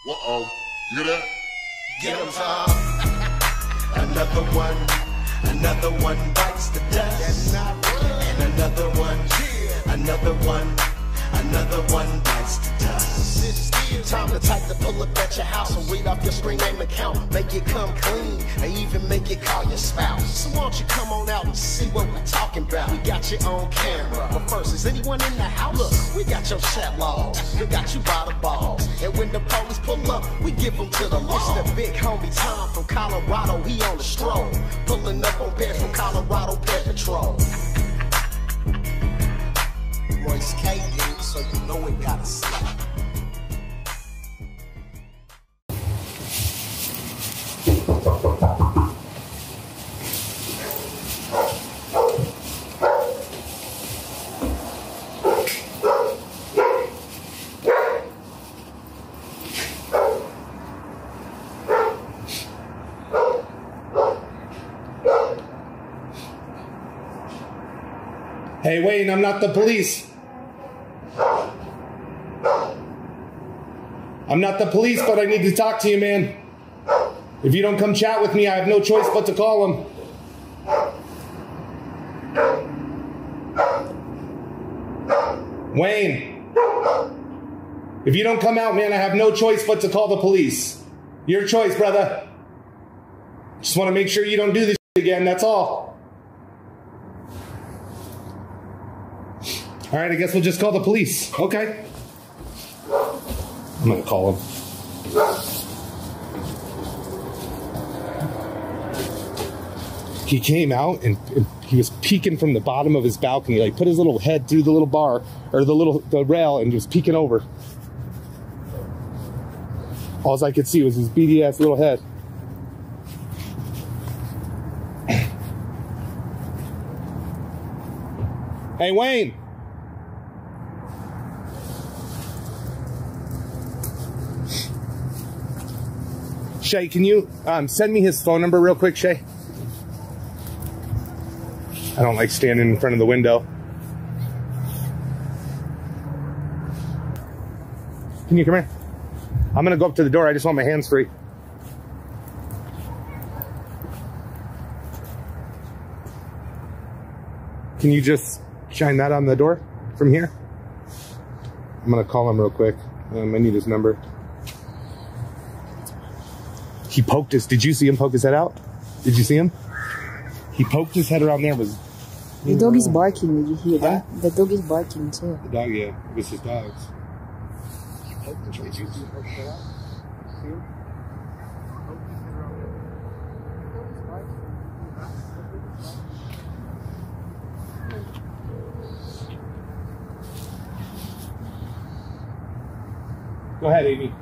Uh-oh. You hear that? Get 'em, Tom. Another one bites the dust. And another one bites the dust. Time to type the pull up at your house and read off your screen name account. Make it come clean, and even make it call your spouse. So won't you come on out and see what we're talking about? We got you on camera, but first, is anyone in the house? Look, we got your chat logs, we got you by the balls. And when the police pull up, we give them to the law. It's the big homie Tom from Colorado, he on the stroll. Pulling up on pairs from Colorado Pet Patrol. Royce K, dude, so you know it gotta slap. Hey, Wayne, I'm not the police. I'm not the police, but I need to talk to you, man. If you don't come chat with me, I have no choice but to call him. Wayne, if you don't come out, man, I have no choice but to call the police. Your choice, brother. Just want to make sure you don't do this again, that's all. All right, I guess we'll just call the police. Okay. I'm going to call him. He came out and he was peeking from the bottom of his balcony. Like, put his little head through the little bar, or the rail, and just peeking over. All I could see was his beady ass little head. Hey, Wayne. Shay, can you send me his phone number real quick, Shay? I don't like standing in front of the window. Can you come here? I'm gonna go up to the door. I just want my hands free. Can you just shine that on the door from here? I'm gonna call him real quick. I need his number. He poked his, did you see him poke his head out? Did you see him? He poked his head around there. The dog is barking, did you hear that? The dog is barking too. The dog, yeah. It was his dogs. He poked his head. Did you see him poke his head out? See him? Poked his head around there. Go ahead, Amy.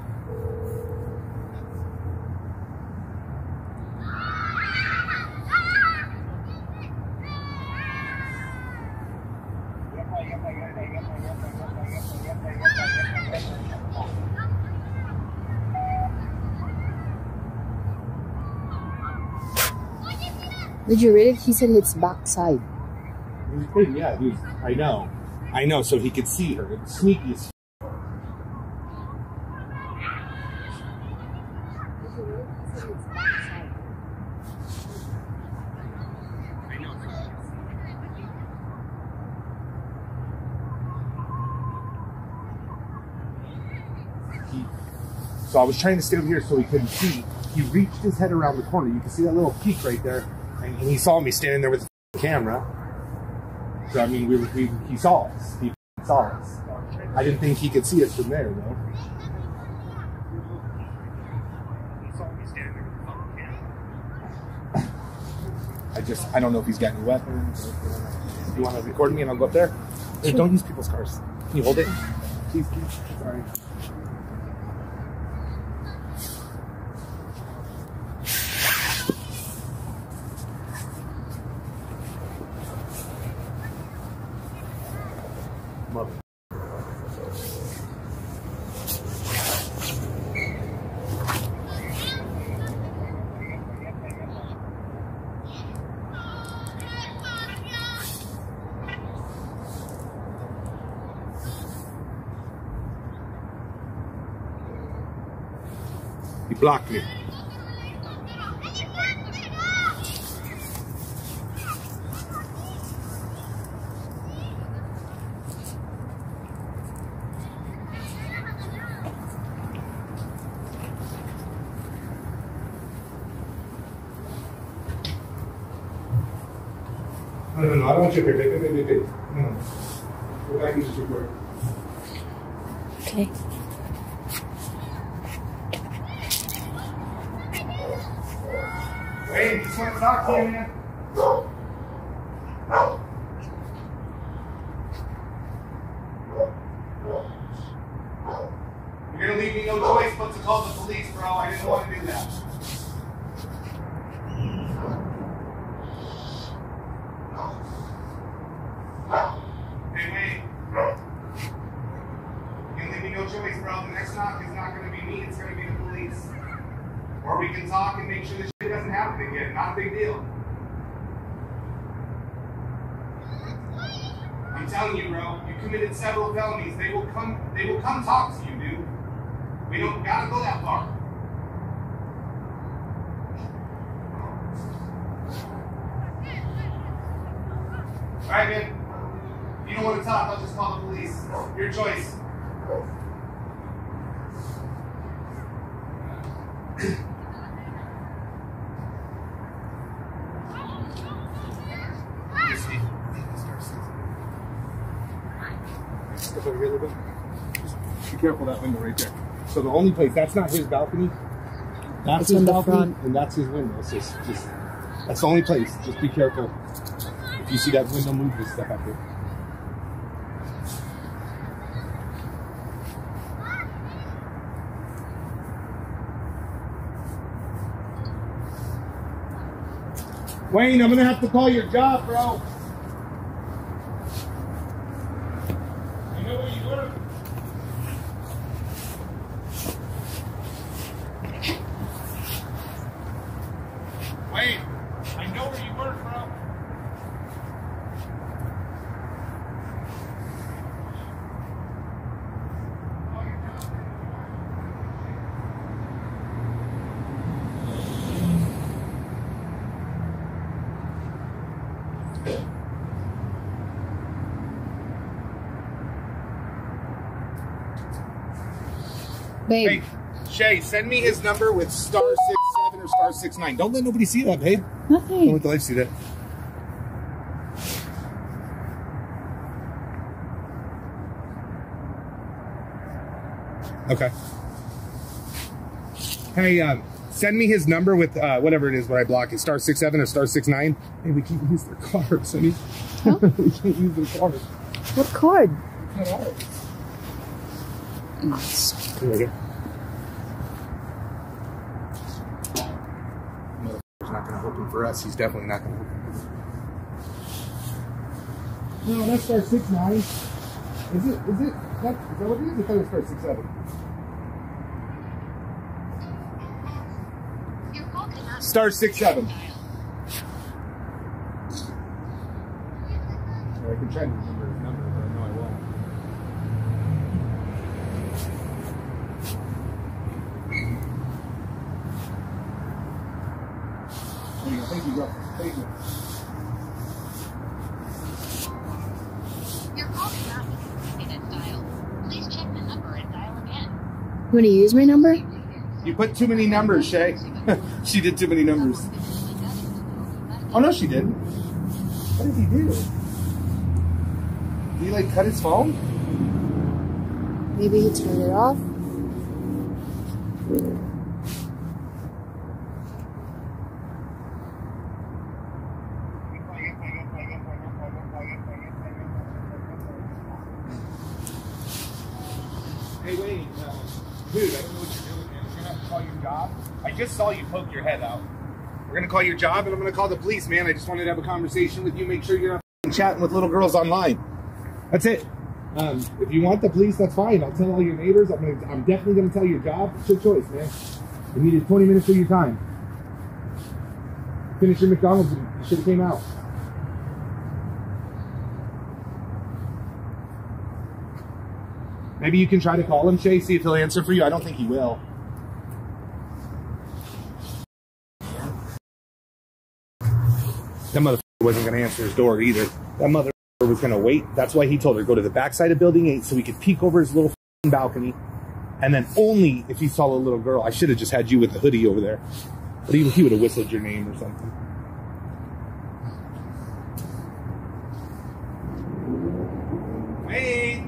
Did you read it? He said it's backside. Yeah, dude. I know, so he could see her. It's sneaky as So I was trying to stay over here so he couldn't see. He reached his head around the corner. You can see that little peak right there. And he saw me standing there with the camera. So, I mean, he saw us. He saw us. I didn't think he could see us from there, though. He saw me standing there with the camera. I don't know if he's got any weapons. You want to record me and I'll go up there? Hey, don't use people's cars. Can you hold it? Please. Sorry. Mother. He blocked me. No, I don't want you here. Babe. No. Go back and just record. Okay. Wait, just want to talk to you, man. You're gonna leave me no choice but to call the police, bro. I didn't want to do that. Hey, wait. You're gonna leave me no choice, bro. The next knock is not gonna be me, it's gonna be the police. Or we can talk and make sure this shit doesn't happen again. Not a big deal. I'm telling you, bro, you committed several felonies. They will come talk to you, dude. We don't gotta go that far. Alright, man. If you don't want to talk, I'll just call the police. Your choice. Step over here a little bit. Just be careful that window right there. So the only place, that's not his balcony. That's It's his on the balcony, front. and that's his window. So it's just that's the only place. Just be careful. If you see that window move, just step out there. Wayne, I'm gonna have to call your job, bro. I know where you work. Wayne, I know where you work, bro. Babe, Hey, Shay, send me his number with *67 or *69. Don't let nobody see that, babe. Don't nothing. let the lights see that. Okay. Hey, send me his number with whatever it is when I block it, *67 or *69. Hey, we can't use their card, Sonny. Huh? We can't use their card. What card? It's not ours. Nice. Here we go. Motherfucker's not gonna open for us. He's definitely not gonna open. No, that's *69. Is it? Is that what it is? I thought it was *67. *67. Or I can try to remember his number, but I know I won't. There you go. Thank you, bro. Thank you. Your call is not in dial. Please check the number and dial again. You want to use my number? You put too many numbers, Shay. She did too many numbers. Oh, no, she didn't. What did he do? Did he, like, cut his phone? Maybe he turned it off? Hey, wait. Dude, I don't know what you're doing, man. We're going to have to call your job. I just saw you poke your head out. We're going to call your job, and I'm going to call the police, man. I just wanted to have a conversation with you, make sure you're not chatting with little girls online. That's it. If you want the police, that's fine. I'll tell all your neighbors. I'm definitely going to tell your job. It's your choice, man. You needed 20 minutes of your time. Finish your McDonald's, and you should have came out. Maybe you can try to call him, Shay, see if he'll answer for you. I don't think he will. That motherfucker wasn't going to answer his door either. That motherfucker was going to wait. That's why he told her, go to the backside of Building 8 so he could peek over his little balcony. And then only if he saw a little girl. I should have just had you with the hoodie over there. But he would have whistled your name or something. Wait!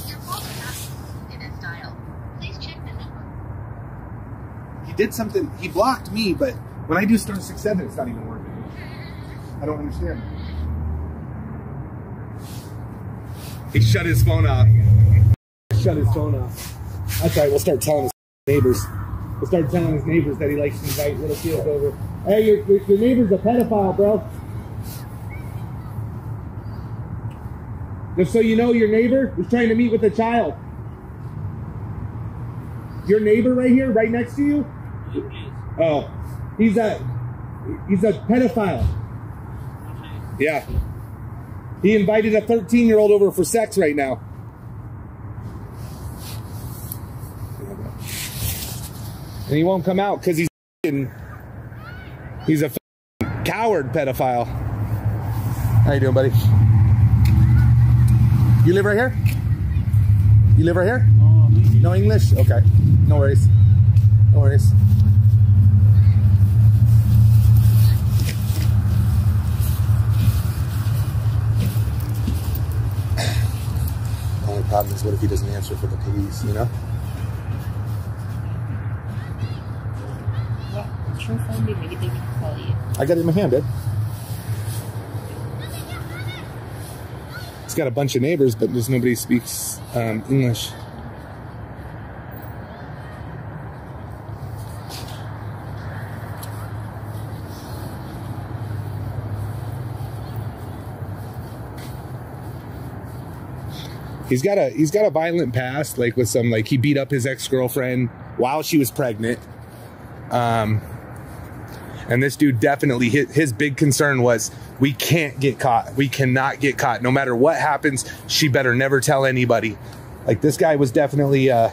Your phone is not in its dial. Please check the number. He did something. He blocked me, but when I do star 67, it's not even working. I don't understand. He shut his phone off. Shut his phone off. That's right. We'll start telling his neighbors. We'll start telling his neighbors that he likes to invite little kids over. Hey, your neighbor's a pedophile, bro. Just so you know, your neighbor is trying to meet with a child. Your neighbor right here, right next to you? Oh, he's a pedophile. Yeah. He invited a 13-year-old over for sex right now. And he won't come out because he's a coward pedophile. How you doing, buddy? You live right here? You live right here? No English? Okay. No worries. No worries. The only problem is what if he doesn't answer for the police, you know? What's your phone? Maybe they can call you. I got it in my hand, babe. It's got a bunch of neighbors, but there's nobody who speaks English. He's got a violent past, like with some, like he beat up his ex-girlfriend while she was pregnant. And this dude definitely, his big concern was, we can't get caught. We cannot get caught. No matter what happens, she better never tell anybody. Like this guy was definitely, I'm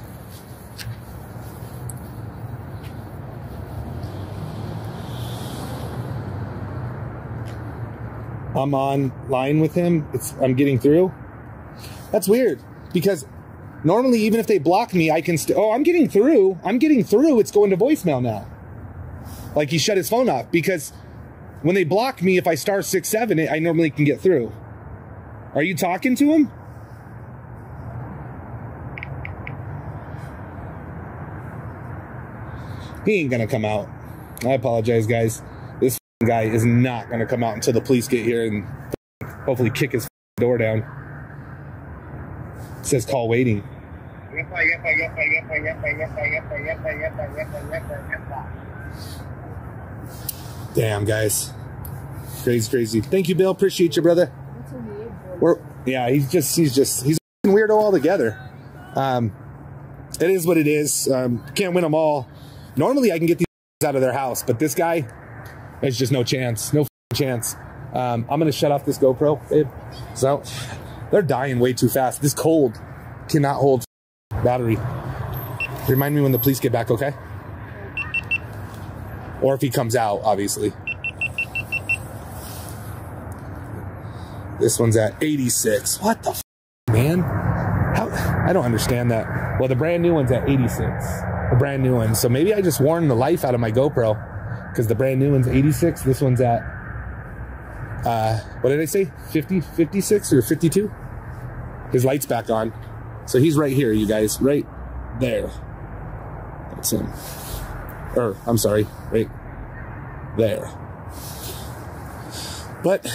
online with him. I'm getting through. That's weird because normally even if they block me, I can I'm getting through. I'm getting through. It's going to voicemail now. Like he shut his phone off because when they block me, if I star 67, I normally can get through. Are you talking to him? He ain't gonna come out. I apologize, guys. This guy is not gonna come out until the police get here and hopefully kick his door down. It says call waiting. Damn, guys. Crazy. Thank you, Bill. Appreciate you, brother. He's a weirdo altogether. It is what it is. Can't win them all. Normally I can get these out of their house, but this guy, there's just no chance. No chance. I'm going to shut off this GoPro, babe. So, they're dying way too fast. This cold cannot hold battery. Remind me when the police get back, okay? Or if he comes out, obviously. This one's at 86. What the f, man? How? I don't understand that. Well, the brand new one's at 86. The brand new one. So maybe I just worn the life out of my GoPro because the brand new one's 86. This one's at, what did I say? 56 or 52? His light's back on. So he's right here, you guys. Right there. That's him. Or, I'm sorry. Right there. But,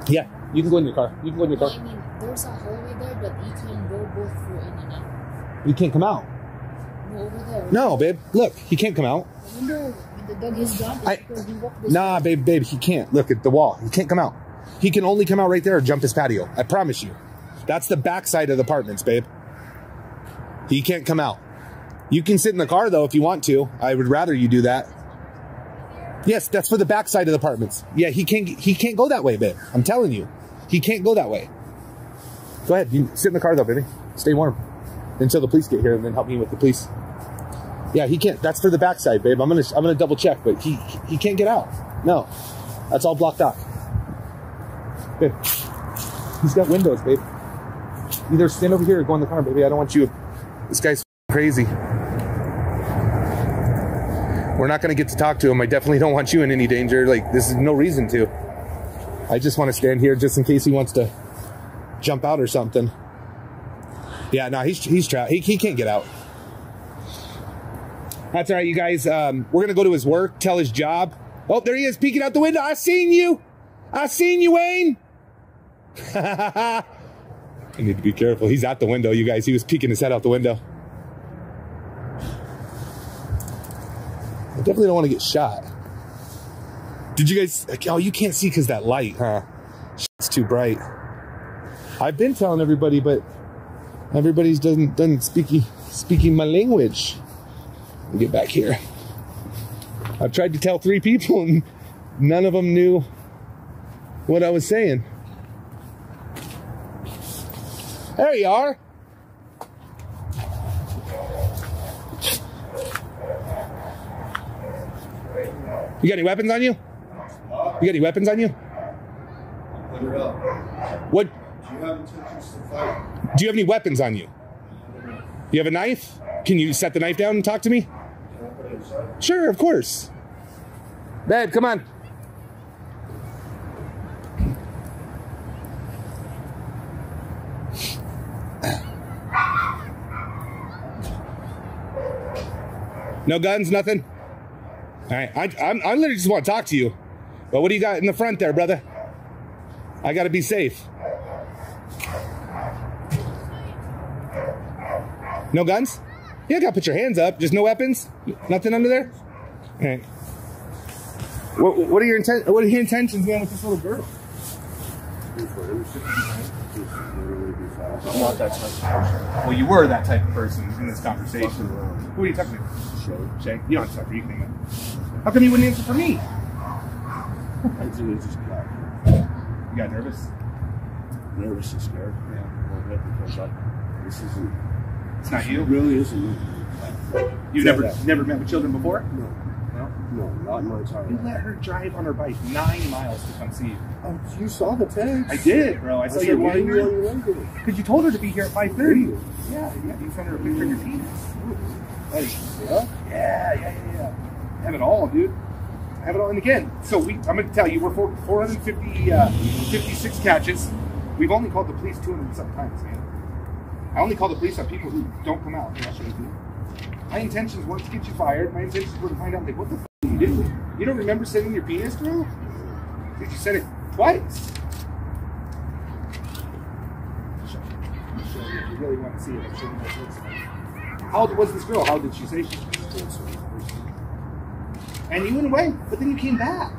yeah, you can go in your car. You can go in your car. I mean, there's a hallway there, but you can go both through in and out. You can't come out. No, over there. No, babe. Look, he can't come out. Remember, the dog is gone. Because we walked this Nah, babe, he can't. Look at the wall. He can't come out. He can only come out right there or jump his patio. I promise you. That's the backside of the apartments, babe. He can't come out. You can sit in the car, though, if you want to. I would rather you do that. Yes, that's for the backside of the apartments. Yeah, he can't go that way, babe. I'm telling you. He can't go that way. Go ahead. You sit in the car though, baby. Stay warm until the police get here and then help me with the police. Yeah, he can't. That's for the backside, babe. I'm gonna double check, but he can't get out. No. That's all blocked off. Babe. He's got windows, babe. Either stand over here or go in the car, baby. I don't want you. This guy's crazy. We're not going to get to talk to him. I definitely don't want you in any danger. Like, this is no reason to. I just want to stand here just in case he wants to jump out or something. Yeah, no, he's trapped. He can't get out. That's all right, you guys. We're going to go to his work, tell his job. Oh, there he is, peeking out the window. I seen you. I seen you, Wayne. I need to be careful. He's out the window, you guys. He was peeking his head out the window. I definitely don't want to get shot. Did you guys... Oh, you can't see because that light, huh? It's too bright. I've been telling everybody, but everybody's doesn't speaking my language. Let me get back here. I've tried to tell 3 people and none of them knew what I was saying. There you are. You got any weapons on you? You got any weapons on you? Put it up. What? Do you have intentions to fight? Do you have any weapons on you? You have a knife? Can you set the knife down and talk to me? Can I put it inside? Sure, of course. Babe, come on. No guns, nothing? All right, I literally just want to talk to you. But what do you got in the front there, brother? I got to be safe. No guns? Yeah, got to put your hands up. Just no weapons? Nothing under there? All right. What are your intentions, man, with this little girl? I'm not that type of person. Well, you were that type of person in this conversation. Who are you talking to? Shay. You don't have to talk for anything, man. How come you wouldn't answer for me? I think it's just got You got nervous? nervous and scared. Yeah, a little bit because this isn't. It's not It you? really isn't. You've never met with children before? No, No. no, not in my entire You life. let her drive on her bike 9 miles to come see you. Oh, you saw the text. I did, bro. I saw said, your why are you on video. your way to it? Because you told her to be here at 5:30. Yeah, you sent her a picture of your penis. Hey, yeah? Yeah. Have it all, dude. Have it all. And again, so I'm going to tell you, we're 456 catches. We've only called the police 200-something times, man. I only call the police on people who don't come out. My intentions weren't to get you fired. My intentions were to find out, like, what the f*** are you doing? You don't remember sending your penis through? Did you send it twice? Show you. If you really want to see it, I'll show you what it looks like. How old was this girl? How did she say she was? And you went away, but then you came back.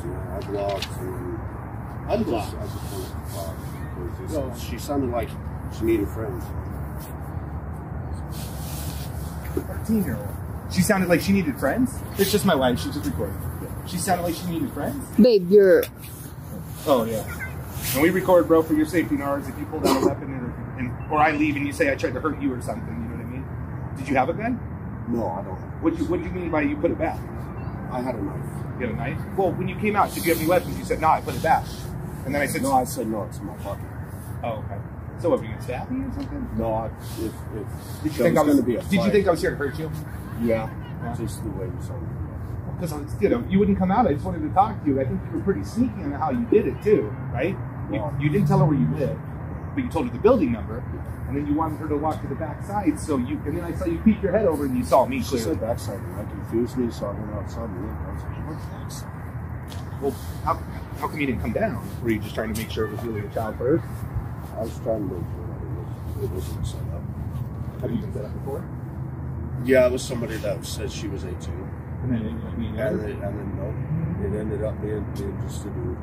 So I blocked and Unblocked. I just wanted to talk because Well- she sounded like she needed friends. 13-year-old. She sounded like she needed friends? It's just my wife. She's just recording. She sounded like she needed friends? Babe, you're... Oh, yeah. When we record, bro, for your safety knowledge, if you pull out a weapon or I leave and you say I tried to hurt you or something, you know what I mean? Did you have a gun? No, I don't. What do you mean by you put it back? I had a knife. You had a knife? Well, when you came out, did you have any weapons? You said, no, I put it back. And then I said, No, I said no. It's in my pocket. Oh, okay. So what, were you stab me or something? No, if Did you there think was going to be a Did you fight- think I was here to hurt you? Yeah, just the way you sounded. Because you wouldn't come out. I just wanted to talk to you. I think you were pretty sneaky on how you did it too, right? Wow. You didn't tell her where you lived, but you told her the building number, and then you wanted her to walk to the back side. And then I saw you peek your head over, and you saw me She clearly. said backside, and that confused me, so I went outside and looked. I was like, what backside? Well, how come you didn't come down? Were you just trying to make sure it was really a child first? I was trying to make sure that it wasn't set up. Have you been set up before? Yeah, it was somebody that said she was 18. And then it ended And then no, it ended up being just a dude.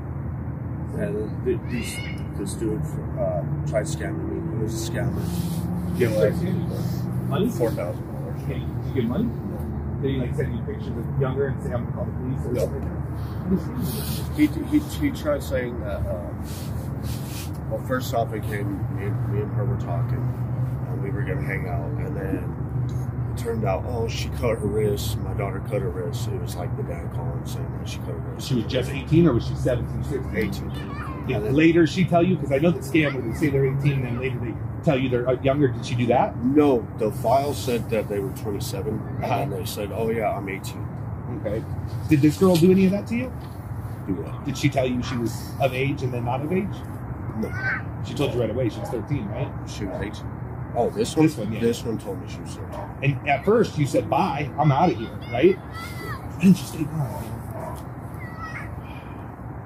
And then this dude tried scamming me. He was a scammer. Give like money? $4,000. Okay. Did you get money? Did he like send you pictures of younger and say I'm gonna call the police or something? He tried saying that. Well, first off, it came. Me and her were talking, and we were gonna hang out, and then it turned out, oh, she cut her wrist. My daughter cut her wrist. It was like the dad calling saying that she cut her wrist. She was just 18 or was she 17, 16? 18. Yeah. Later she tell you, because I know the scam when they say they're 18 and then later they tell you they're younger. Did she do that? No, the file said that they were 27, and they said, oh yeah, I'm 18. Okay. Did this girl do any of that to you? Do what? Did she tell you she was of age and then not of age? No. She told you right away she was 13, right? She was 18. Oh, this one? Yeah. This one told me she was 13. And at first you said, bye, I'm out of here, right? Why didn't you stay on?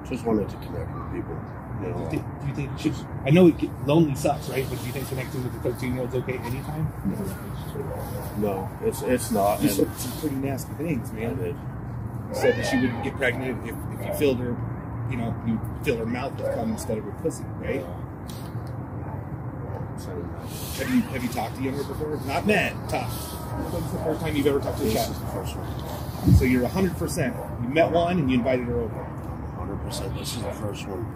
Just wanted to connect with people. You know, Do you think you should? I know lonely sucks, right? But do you think connecting with the 13-year-old's okay anytime? no, it's not. You And said some pretty nasty things, I man. did. You said that she wouldn't get pregnant if you filled her, you know, you fill her mouth with cum instead of her pussy, right? Have you talked to younger before? Not met, talked. When's the first time you've ever talked to a This cat? is the first one. So you're 100%. You met one and you invited her over. 100%. This is the first one.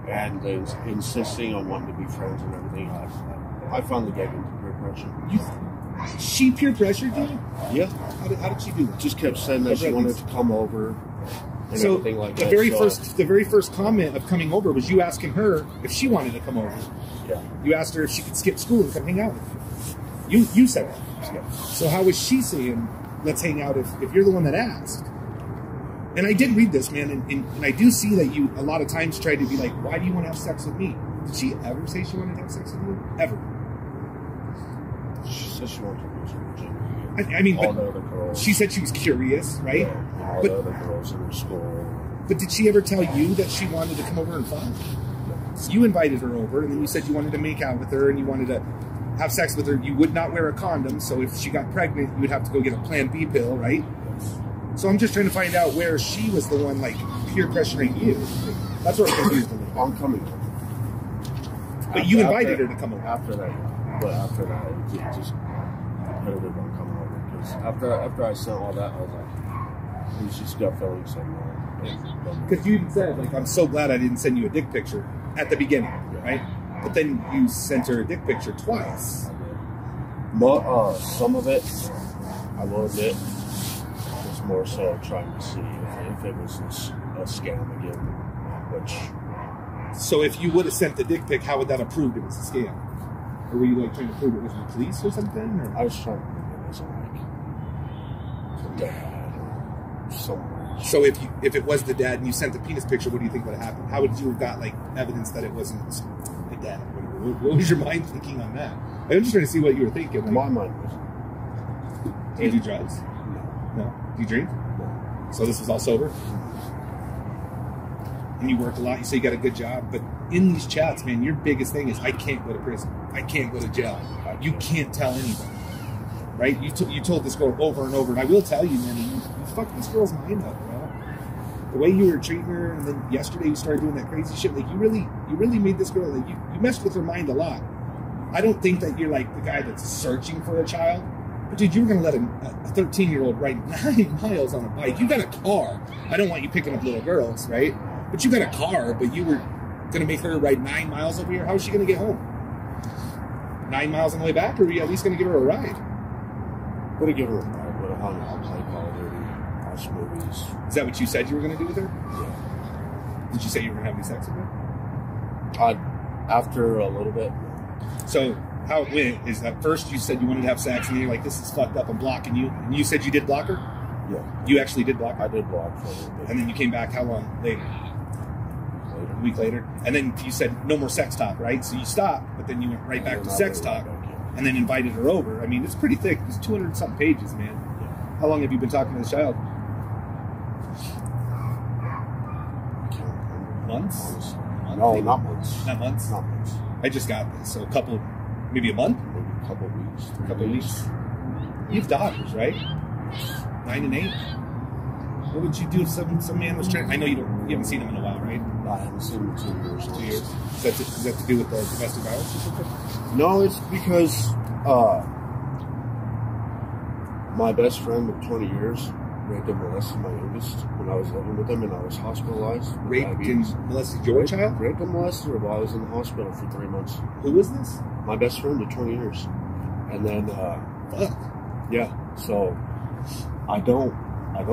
And then insisting on wanting to be friends and everything. I finally gave into peer pressure. She peer pressured you? Yeah. How did she do that? Just kept saying that she wanted to come over and So everything like the that. very first comment of coming over was you asking her if she wanted to come over. Yeah. You asked her if she could skip school and come hang out with you. You said that. Yeah. So how was she saying, let's hang out if you're the one that asked? And I did read this, man, and I do see that you a lot of times try to be like, why do you want to have sex with me? Did she ever say she wanted to have sex with you? Ever? She said she wanted to lose her virginity. I mean, all but the other girls. she said she was curious, right? And all But- the other girls in her school. But did she ever tell you that she wanted to come over and fuck? So you invited her over, and then you said you wanted to make out with her, and you wanted to have sex with her. You would not wear a condom, so if she got pregnant, you would have to go get a Plan B pill, right? So I'm just trying to find out where she was the one, like, peer pressuring you. That's what I'm confused a little. I'm coming over. But you invited her to come over. After that, it just competitive on coming over. Because after I sent all that, I was like, it was just gut feeling something wrong. Because you even said, like, I'm so glad I didn't send you a dick picture at the beginning, right? But then you sent her a dick picture twice. Some of it, I will admit, was more so trying to see if it was a scam again, which... So if you would have sent the dick pic, how would that have proved it was a scam? Or were you, like, trying to prove it was the police or something? Or? I was trying to think it wasn't like dad or someone. So if it was the dad and you sent the penis picture, what do you think would have happened? How would you have got, like, evidence that it wasn't the dad? What was your mind thinking on that? I'm just trying to see what you were thinking. Like, My mind was... do you do drugs? No. No. Do you drink? No. So this was all sober? And you work a lot, you say you got a good job, but in these chats, man, your biggest thing is, I can't go to prison. I can't go to jail. You can't tell anybody. Right? You told this girl over and over, and I will tell you, man, you fucked this girl's mind up, bro. The way you were treating her, and then yesterday you started doing that crazy shit, like, you really made this girl, like, you messed with her mind a lot. I don't think that you're, like, the guy that's searching for a child, but dude, you were gonna let a 13-year-old ride 9 miles on a bike. You got a car. I don't want you picking up little girls, right? But you got a car, but you were gonna make her ride 9 miles over here. How is she gonna get home? 9 miles on the way back, or are you at least gonna give her a ride? Would have given her a ride, would have hung out, play Call of Duty, watch movies. Is that what you said you were gonna do with her? Yeah. Did you say you were gonna have any sex with her? After a little bit. So how it went is at first you said you wanted to have sex, and then you're like, this is fucked up, I'm blocking you. And you said you did block her? Yeah. You actually did block her? I did block for a little bit. And then you came back how long later? A week later. And then you said no more sex talk, right? So you stopped, but then you went right back to sex talk and then invited her over. I mean, it's pretty thick. It's 200-something pages, man. Yeah. How long have you been talking to the child? I can't remember. Months? No, not months. Not months? Not months. I just got this. So maybe a month? Maybe a couple of weeks. A couple of weeks. You have daughters, right? 9 and 8. What would you do if some man was trying? I know you haven't seen him in a while, right? I haven't seen him in 2 years. 2 years. Is that to do with the domestic violence or something? No, it's because My best friend of 20 years raped and molested my youngest when I was living with him and I was hospitalized. with Raped and diabetes. molested your child? Raped and molested her while I was in the hospital for 3 months. Who was this? My best friend of 20 years. And then, Fuck. yeah, so I don't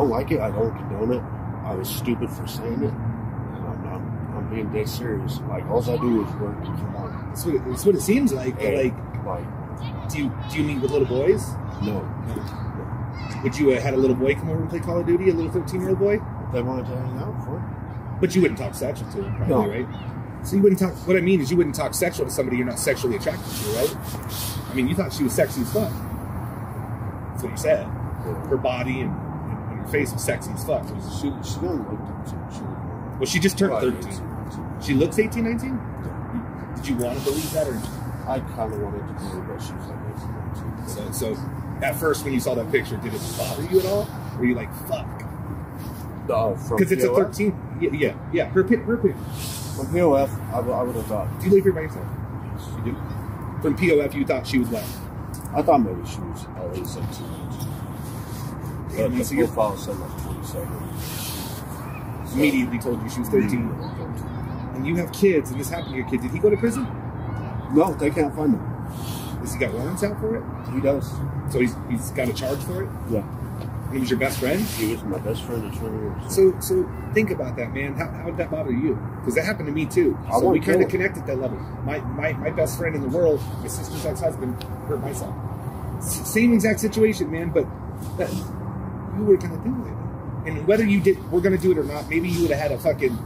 like it. I don't condone it. I was stupid for saying it. And I'm being dead serious. Like, all I do is work for money. That's what it seems like. But And, like, do you meet with little boys? no. Would you had a little boy come over and play Call of Duty, a little 13-year-old boy? They wanted to hang out for it. But you wouldn't talk sexual to him, probably, No. right? So you wouldn't talk. What I mean is, you wouldn't talk sexual to somebody you're not sexually attracted to, right? I mean, you thought she was sexy as fuck. That's what you said. Her body and her face was sexy as fuck. She don't look 13. Well, she just turned Well, 13. She looks 18, 19? Did you want to believe that, or I kind of wanted to believe that she was like 18, 19. so? At first, when you saw that picture, did it bother you at all? Were you like, fuck? Because it's a 13. Yeah. Her picture. From POF, I would have thought. Do you live here by yourself? You do. From POF, you thought she was what? I thought maybe she was at least 18. But the So you're- profile said like 27. Immediately told you she was 13. And you have kids, and this happened to your kid. Did he go to prison? No, they can't find him. Has he got warrants out for it? He does. So he's got a charge for it? Yeah. And he was your best friend? He was my best friend of 20 years. So think about that, man. How did that bother you? Because that happened to me too. I So won't we kind kill of connected that level. My best friend in the world, my sister's ex-husband, hurt myself. Same exact situation, man. But that, you were gonna do it, and whether you were gonna do it or not, maybe you would have had a fucking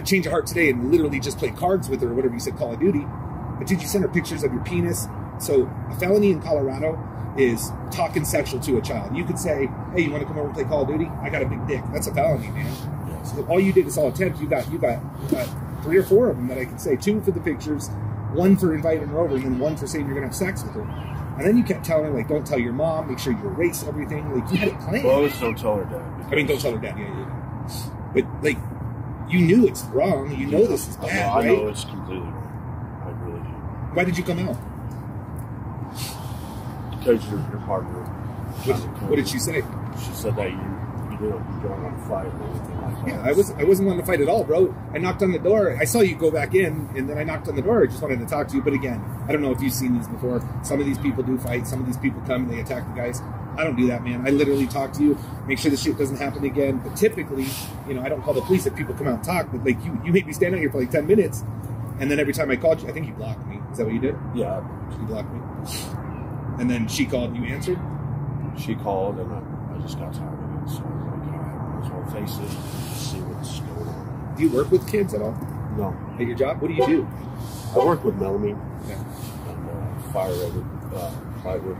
change of heart today and literally just played cards with her or whatever you said, Call of Duty. But did you send her pictures of your penis? So a felony in Colorado is talking sexual to a child. You could say, hey, you want to come over and play Call of Duty? I got a big dick. That's a felony, man. So all you did is all attempt. You got 3 or 4 of them that I can say. 2 for the pictures, 1 for inviting her over, and then 1 for saying you're going to have sex with her. And then you kept telling her, like, don't tell your mom, make sure you erase everything. Like, you had it planned. Well, don't tell her dad. I mean, don't tell her dad. Yeah. But, like, you knew it's wrong. You know this is bad, I right? know it's completely wrong. I really do. Why did you come out? Because your partner. What did she say? She said that you don't want to fight or anything like that. Yeah, I wasn't wanting to fight at all, bro. I knocked on the door. I saw you go back in, and then I knocked on the door. I just wanted to talk to you. But again, I don't know if you've seen these before. Some of these people do fight. Some of these people come and they attack the guys. I don't do that, man. I literally talk to you, make sure this shit doesn't happen again. But typically, I don't call the police if people come out and talk. But like you made me stand out here for like 10 minutes, and then every time I called you, I think you blocked me. Is that what you did? Yeah. You blocked me. And then she called and you answered? She called, and I just got tired of it. So I was like, all right, I might as well face it, see what's going on. Do you work with kids at all? No. At your job? What do you do? I work with melamine Yeah. and plywood.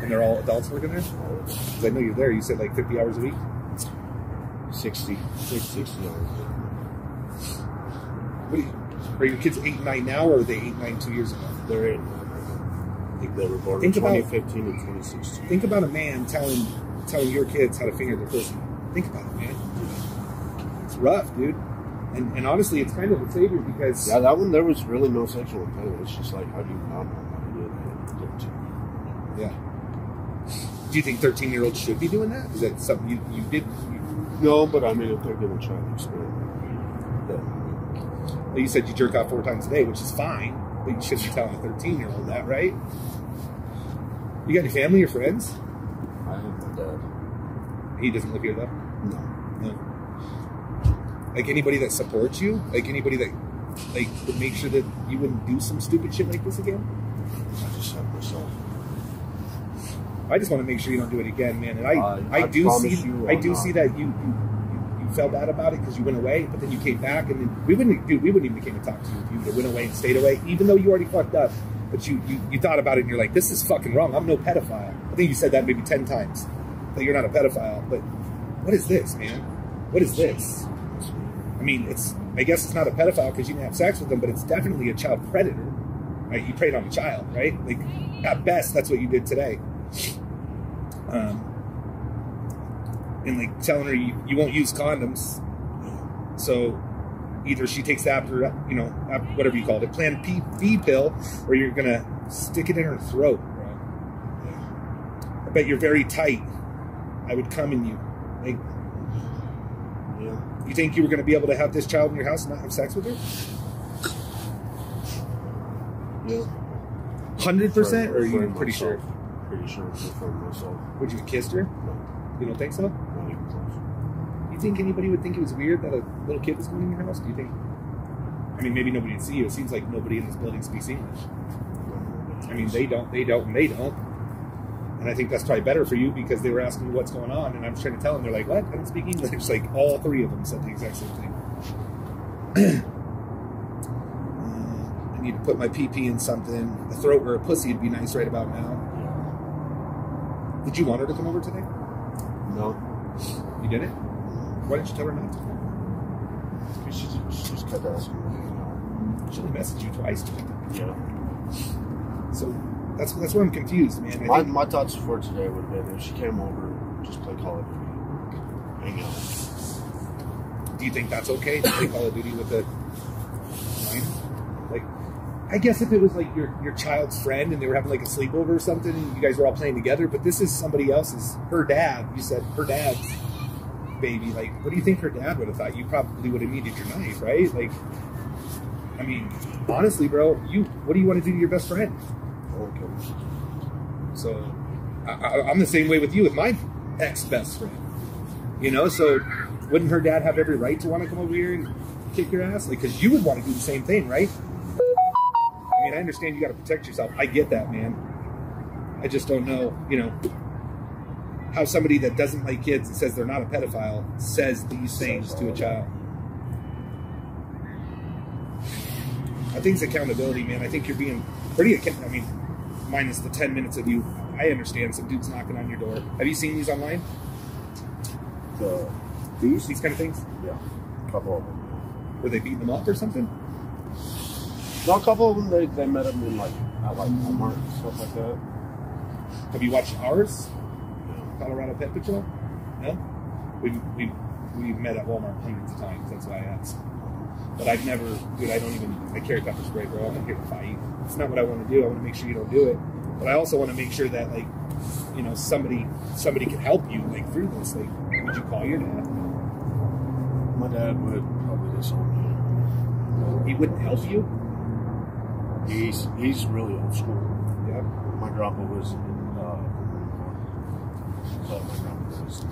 And they're all adults working there? Because I know you're there. You said like 50 hours a week? 60 hours. Are your kids 8 and 9 now, or are they 8 and 9 2 years ago? They're 8 now. I think they were born in 2015 and 2016. Think about a man telling your kids how to finger their pussy. Think about it, man. It's rough, dude. And honestly, it's kind of a savior because... Yeah, that one, there was really no sexual intent. It's just like, how do you not know how to do it? Yeah. Do you think 13-year-olds should be doing that? Is that something you did? No, but I mean, if they're going to try to experiment, then... Well, you said you jerk off 4 times a day, which is fine, but you shouldn't be telling a 13-year-old that, right? You got any family or friends? I have my dad. He doesn't live here, though? No. No. Like anybody that supports you? Like anybody that would make sure that you wouldn't do some stupid shit like this again? I just have myself. I just want to make sure you don't do it again, man. And I do see that you felt bad about it because you went away, but then you came back, and then we wouldn't even became to talk to you if you would have went away and stayed away, even though you already fucked up. But you thought about it and you're like, this is fucking wrong. I'm no pedophile. I think you said that maybe 10 times. That you're not a pedophile. But what is this, man? What is this? I mean, I guess it's not a pedophile because you didn't have sex with them, but it's definitely a child predator. Right? You preyed on a child, right? Like, at best, that's what you did today. And like telling her you won't use condoms. So either she takes after, whatever you call it, Plan B pill, or you're gonna stick it in her throat, bro. I bet you're very tight. I would come in you. Like, Yeah. you think you were going to be able to have this child in your house and not have sex with her? Yeah. 100%? Or are you Friend pretty sure? myself. Pretty sure it's a friend myself. Would you have kissed her? No, You don't think so? not even close. You think anybody would think it was weird that a little kid was going in your house? Do you think? I mean, maybe nobody would see you. It seems like nobody in this building speaks English. I mean, they don't. And I think that's probably better for you because they were asking me what's going on, and I'm trying to tell them. They're like, "What? I don't speak English." Like all three of them said the exact same thing. I need to put my pee-pee in something. A throat or a pussy would be nice right about now. Yeah. Did you want her to come over today? No. You didn't? Why didn't you tell her not to? She just kept asking me. She only messaged you twice. Yeah. So that's where I'm confused, man. I think, My thoughts for today would have been if she came over, just play Call of Duty, hang out. do you think that's okay to play Call of Duty with the line? Like, I guess if it was like your child's friend and they were having like a sleepover or something and you guys were all playing together, but this is somebody else's, her dad. You said her dad's baby. Like, what do you think her dad would have thought? You probably would have needed your knife, right? Like, I mean, honestly, bro, what do you want to do to your best friend? Okay. So I'm the same way with you with my ex-best friend. You know, so wouldn't her dad have every right to want to come over here and kick your ass? Like, because you would want to do the same thing, right? I mean, I understand you got to protect yourself. I get that, man. I just don't know, you know, how somebody that doesn't like kids and says they're not a pedophile says these things to a child. I think it's accountability, man. I think you're being pretty I mean, minus the 10 minutes of you. I understand some dude's knocking on your door. Have you seen these online? These kind of things? Yeah. A couple of them. Were they beating them up or something? No, a couple of them, they met them in like, at like Walmart and stuff like that. Have you watched ours? Colorado Pet Patrol? No? We've met at Walmart hundreds of times. That's why I asked. But I've never, dude, I carry pepper spray, bro. I'm not here to fight. It's not what I want to do. I want to make sure you don't do it. But I also want to make sure that, like, you know, somebody can help you, like, through this. Like, would you call your dad? My dad would probably disown me. He wouldn't help you? He's really old school. Yeah. My grandpa was in but my grandpa was.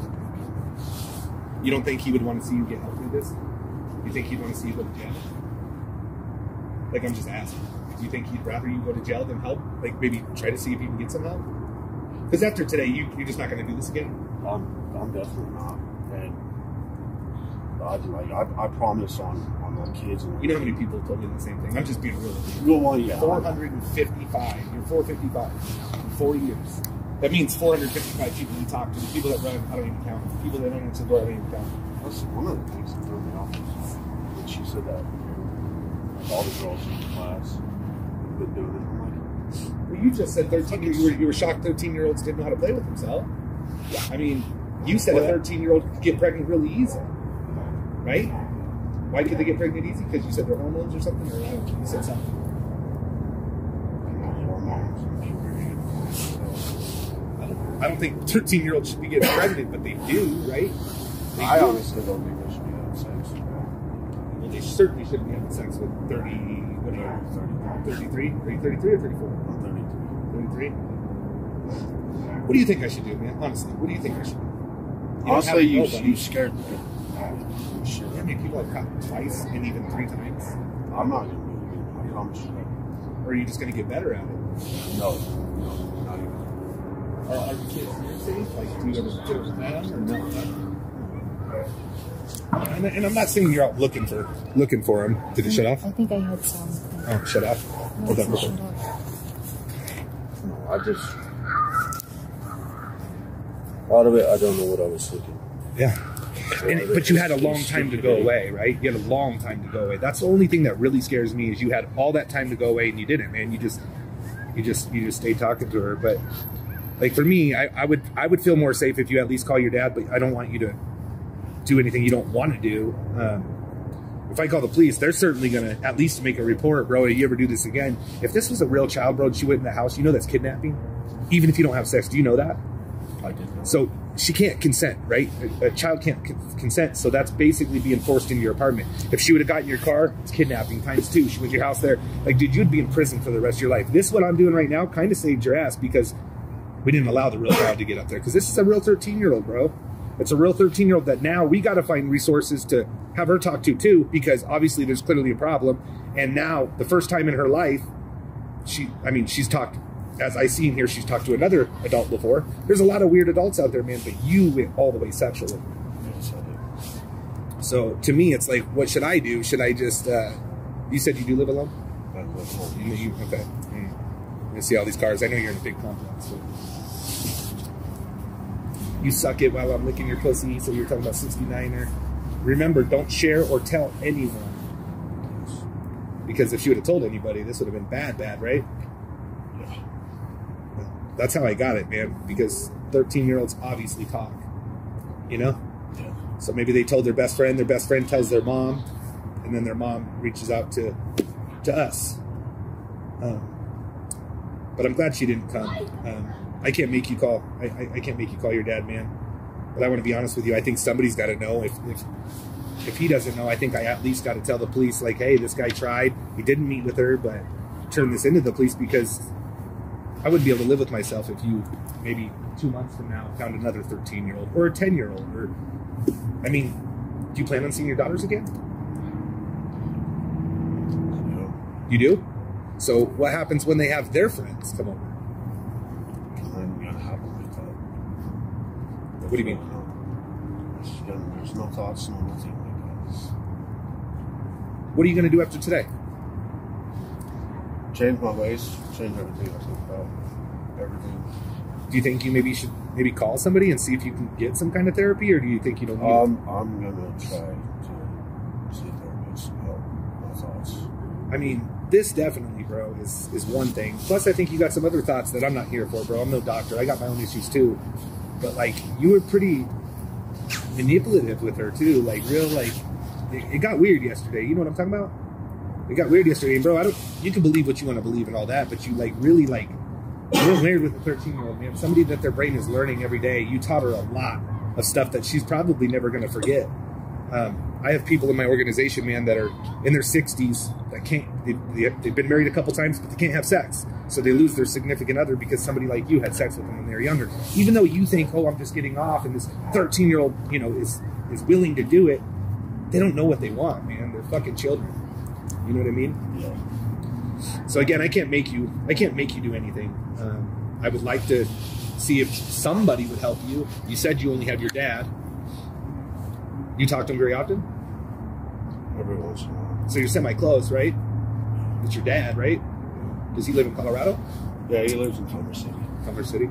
You don't think he would want to see you get help through this? You think he'd want to see you go to jail? Like, I'm just asking. Do you think he'd rather you go to jail than help? Like, maybe try to see if you can get some help? Because after today, you're just not going to do this again? I'm definitely not. And I promise on my kids. And You know how many people told me the same thing? I'm just being real with you. Well, yeah. 455. You're 455 in 4 years. That means 455 people you talk to. The people that run, I don't even count. The people that don't answer the door, I don't even count. That's one of the things that threw me off when she said that. All the girls in the class have been doing it. I'm like, Well, you just said 13. You were shocked 13-year-olds didn't know how to play with themselves. I mean, you said a 13-year-old could get pregnant really easy, right? Why could they get pregnant easy? Because you said their hormones or something, or I don't know, you said something. hormones and I don't think 13-year-olds should be getting pregnant, but they do, right? They I do. honestly don't think they should be having sex. Well, they certainly shouldn't be having sex with 30. What are you? 33? Are you 33 or 34? I'm 33. What do you think I should do, man? Honestly, what do you think I should do? 32. Honestly, you you scared me. Shit. How many people I've caught twice and even 3 times? I'm not going to do it again. I promise you. Or are you just going to get better at it? No, not even. Are your kids here safe? Like, do you ever get with them or no? And I'm not saying you're out looking for them. Did it shut off? I think I had some. Oh, shut off. No, Hold on, it's real shut quick. off. I just. Out of it, I don't know what I was thinking. Yeah. But you had a long time to go away, right? You had a long time to go away. That's the only thing that really scares me is you had all that time to go away and you didn't, man. You just stayed talking to her. But like for me, I would feel more safe if you at least call your dad, but I don't want you to do anything you don't want to do. If I call the police, they're certainly going to at least make a report, bro. If you ever do this again, if this was a real child, bro, and she went in the house, you know that's kidnapping? Even if you don't have sex, do you know that? I did not. So she can't consent, right? A child can't consent, so that's basically being forced into your apartment. If she would have gotten in your car, it's kidnapping times 2. She went to your house there. Like, dude, you'd be in prison for the rest of your life. This, what I'm doing right now, kind of saved your ass because we didn't allow the real child to get up there. Because this is a real 13-year-old, bro. It's a real 13-year-old that now we got to find resources to have her talk to, too, because obviously there's clearly a problem. And now, the first time in her life, she's talked, as I see in here, she's talked to another adult before. There's a lot of weird adults out there, man, but you went all the way sexually. Yes, I did. So to me, it's like, what should I do? Should I just, you said you do live alone? I live home. Okay. I see all these cars. I know you're in a big complex. So. You suck it while I'm licking your pussy, so you're talking about 69er. Remember, don't share or tell anyone. Because if she would have told anybody, this would have been bad, right? Yeah. That's how I got it, man. Because 13-year-olds obviously talk. You know? Yeah. So maybe they told their best friend tells their mom, and then their mom reaches out to us. But I'm glad she didn't come. I can't make you call. I can't make you call your dad, man. But I want to be honest with you. I think somebody's got to know. If he doesn't know, I think I at least got to tell the police, like, hey, this guy tried. He didn't meet with her, but turn this into the police, because I wouldn't be able to live with myself if you maybe 2 months from now found another 13-year-old or a 10-year-old. Or, I mean, do you plan on seeing your daughters again? No. You do? So what happens when they have their friends come over? I'm gonna have them like that. What do you mean? There's no thoughts, no nothing like that. What are you going to do after today? Change my ways, change everything I think about. Everything. Do you think you maybe should call somebody and see if you can get some kind of therapy, or do you think you don't need it? I'm gonna try to see a therapist about my thoughts. I mean, this definitely, bro, is one thing. Plus, I think you got some other thoughts that I'm not here for, bro. I'm no doctor. I got my own issues, too. But, like, you were pretty manipulative with her, too. Like, real, like, it got weird yesterday. You know what I'm talking about? It got weird yesterday. And, bro, you can believe what you want to believe and all that, but you, like, really, like, you're weird with a 13-year-old, man. Somebody that their brain is learning every day. You taught her a lot of stuff that she's probably never going to forget. I have people in my organization, man, that are in their 60s that they've been married a couple times, but they can't have sex. So they lose their significant other because somebody like you had sex with them when they were younger. Even though you think, oh, I'm just getting off, and this 13-year-old, you know, is willing to do it, they don't know what they want, man. They're fucking children. You know what I mean? Yeah. So again, I can't make you do anything. I would like to see if somebody would help you. You said you only have your dad. You talk to him very often? Every once in a while. So you're semi-close, right? It's your dad, right? Does he live in Colorado? Yeah, he lives in Commerce City. Commerce City?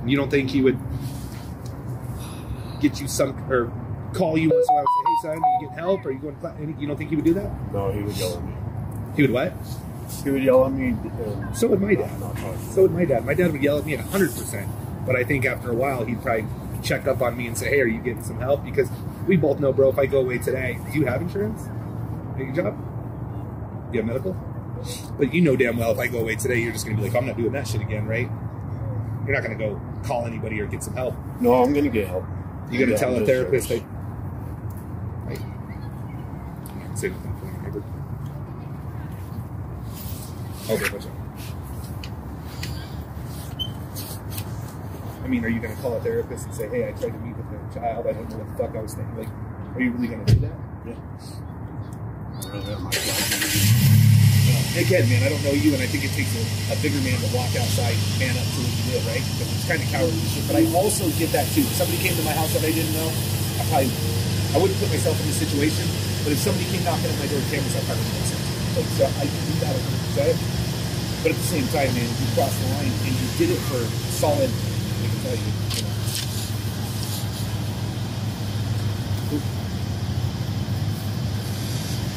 You don't think he would get you or call you once in a while and say, hey, son, are you getting help? Are you going to class? You don't think he would do that? No, he would yell at me. He would what? He would yell at me. So would my dad. Not talking. So would my dad. My dad would yell at me at 100%. But I think after a while, he'd probably check up on me and say, hey, are you getting some help? Because we both know, bro, if I go away today, do you have insurance at your job? Do you have medical? But you know damn well if I go away today, you're just going to be like, I'm not doing that shit again, right? You're not going to go call anybody or get some help. No, I'm going to get help. You're going to tell a therapist that... Right? Say nothing for your neighbor. Okay, what's up? I mean, are you going to call a therapist and say, hey, I tried to meet with a child, I don't know what the fuck I was thinking? Like, are you really going to do that? Yeah. I really have my job. Again, man, I don't know you, and I think it takes a bigger man to walk outside and man up to what you did, right? Because it's kind of cowardly shit. But I also get that, too. If somebody came to my house that I didn't know, I wouldn't put myself in this situation, but if somebody came knocking on my door with cameras, I'd probably do something. Like, so I can do that 100%. But at the same time, man, you crossed the line, and you did it for solid... I can tell you, you know.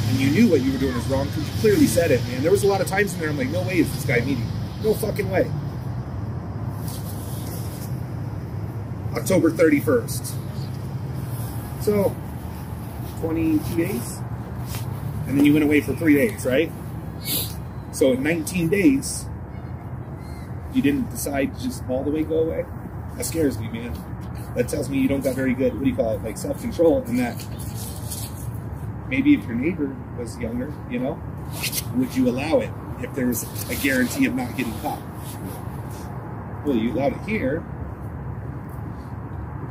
And you knew what you were doing was wrong because you clearly said it, man. There was a lot of times in there I'm like, no way is this guy meeting. No fucking way. October 31st. So, 22 days? And then you went away for 3 days, right? So in 19 days, You didn't decide to just all the way go away? That scares me, man. That tells me you don't got very good, what do you call it, like self-control, and that maybe if your neighbor was younger, you know, would you allow it if there was a guarantee of not getting caught? Well, you allowed it here.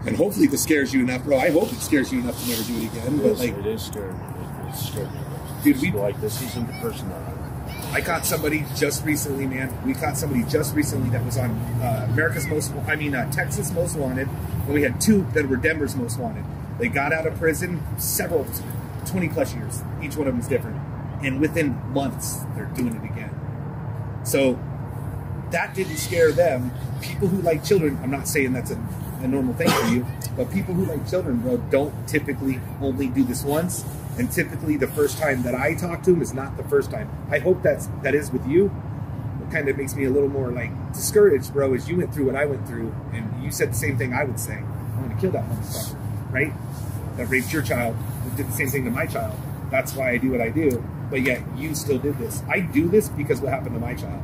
And hopefully this scares you enough, bro. I hope it scares you enough to never do it again. But like, it is scary. It's scary. Dude, we like this isn't the person that I caught somebody just recently, man. We caught somebody just recently that was on Texas Most Wanted. And we had 2 that were Denver's Most Wanted. They got out of prison 20 plus years. Each one of them is different. And within months, they're doing it again. So that didn't scare them. People who like children, I'm not saying that's a normal thing for you, but people who like children, bro, don't typically only do this once. And typically the first time that I talk to them is not the first time. I hope that is with you. It kind of makes me a little more like discouraged, bro, as you went through what I went through. And you said the same thing I would say. I want to kill that motherfucker, right? That raped your child, that did the same thing to my child. That's why I do what I do. But yet you still did this. I do this because what happened to my child.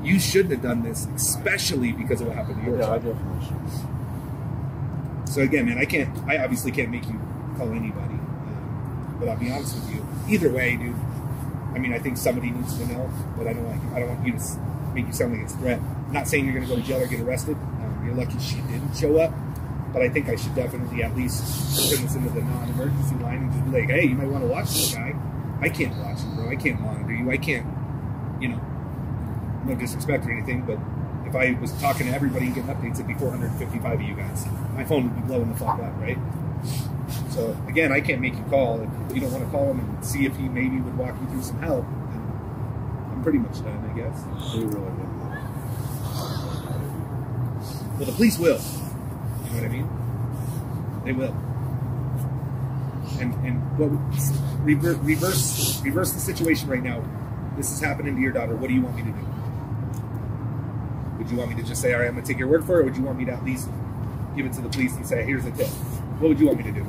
You shouldn't have done this, especially because of what happened to your child. I definitely should. So again, man, I obviously can't make you call anybody. But I'll be honest with you. Either way, dude. I mean, I think somebody needs to know, but I don't want you to make you sound like it's a threat. I'm not saying you're going to go to jail or get arrested. You're lucky she didn't show up. But I think I should definitely at least turn this into the non-emergency line and just be like, hey, you might want to watch this guy. I can't watch you, bro. I can't monitor you. I can't, you know, no disrespect or anything, but if I was talking to everybody and getting updates, it'd be 455 of you guys. My phone would be blowing the fuck up, right? So again, I can't make you call. If you don't want to call him and see if he maybe would walk you through some help, then I'm pretty much done, I guess. They really didn't. Well, the police will. You know what I mean? They will. And what reverse the situation right now. This is happening to your daughter. What do you want me to do? Would you want me to just say, all right, I'm going to take your word for it, or would you want me to at least give it to the police and say, here's the tip? What would you want me to do?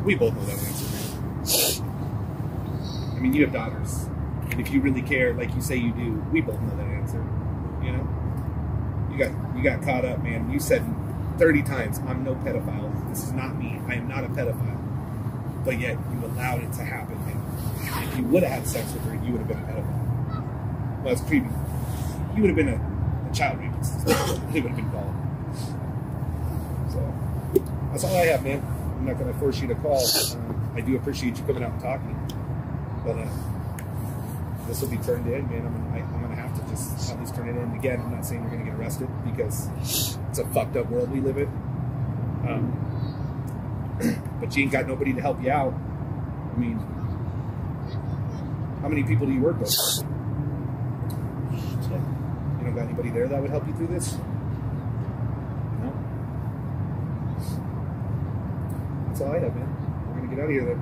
We both know that answer, man. I mean, you have daughters. And if you really care, like you say you do, we both know that answer. You know? You got caught up, man. You said 30 times, I'm no pedophile. This is not me. I am not a pedophile. But yet, you allowed it to happen. And if you would have had sex with her, you would have been a pedophile. Well, it's creepy. You would have been a child rapist. It would have been called. So, that's all I have, man. I'm not going to force you to call. I do appreciate you coming out and talking. But this will be turned in, man. I'm going to have to just at least turn it in. Again, I'm not saying you're going to get arrested because it's a fucked up world we live in. But you ain't got nobody to help you out. I mean, how many people do you work with? You don't got anybody there that would help you through this? No? That's all I have, man. We're going to get out of here then.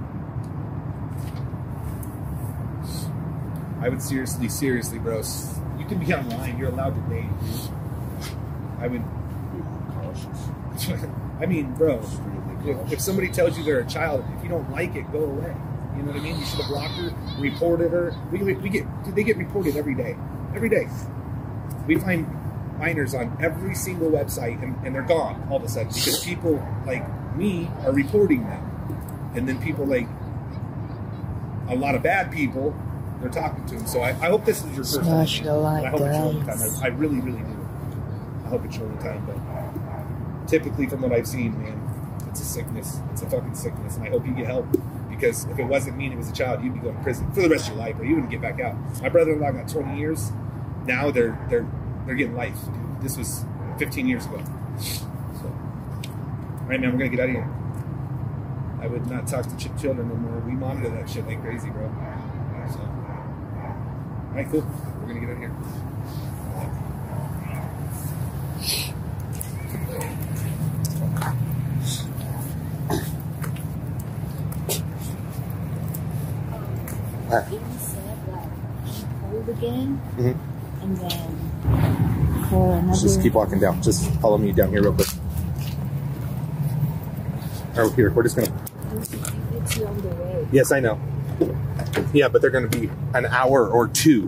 I would seriously, bro. You can be online. You're allowed to date, dude. I would be cautious. I mean, bro, if somebody tells you they're a child, if you don't like it, go away. You know what I mean? You should have blocked her, reported her. They get reported every day. Every day. We find minors on every single website, and they're gone all of a sudden because people like me are reporting them. And then people like a lot of bad people, they're talking to them. So I hope this is your first time. I hope it's your only time. I really, really do. I hope it's your only time. But typically from what I've seen, man, it's a sickness. It's a fucking sickness. And I hope you get help. Because if it wasn't me and it was a child, you'd be going to prison for the rest of your life, or you wouldn't get back out. My brother-in-law got 20 years. Now they're getting life, dude. This was 15 years ago. So, all right, man, we're gonna get out of here. I would not talk to children no more. We monitor that shit like crazy, bro. So, all right, cool. We're gonna get out of here. He said that he pulled again, and then for another. Just keep walking down. Just follow me down here real quick. Or here, we're just gonna. It's on the way. Yes, I know. Yeah, but they're going to be an hour or two.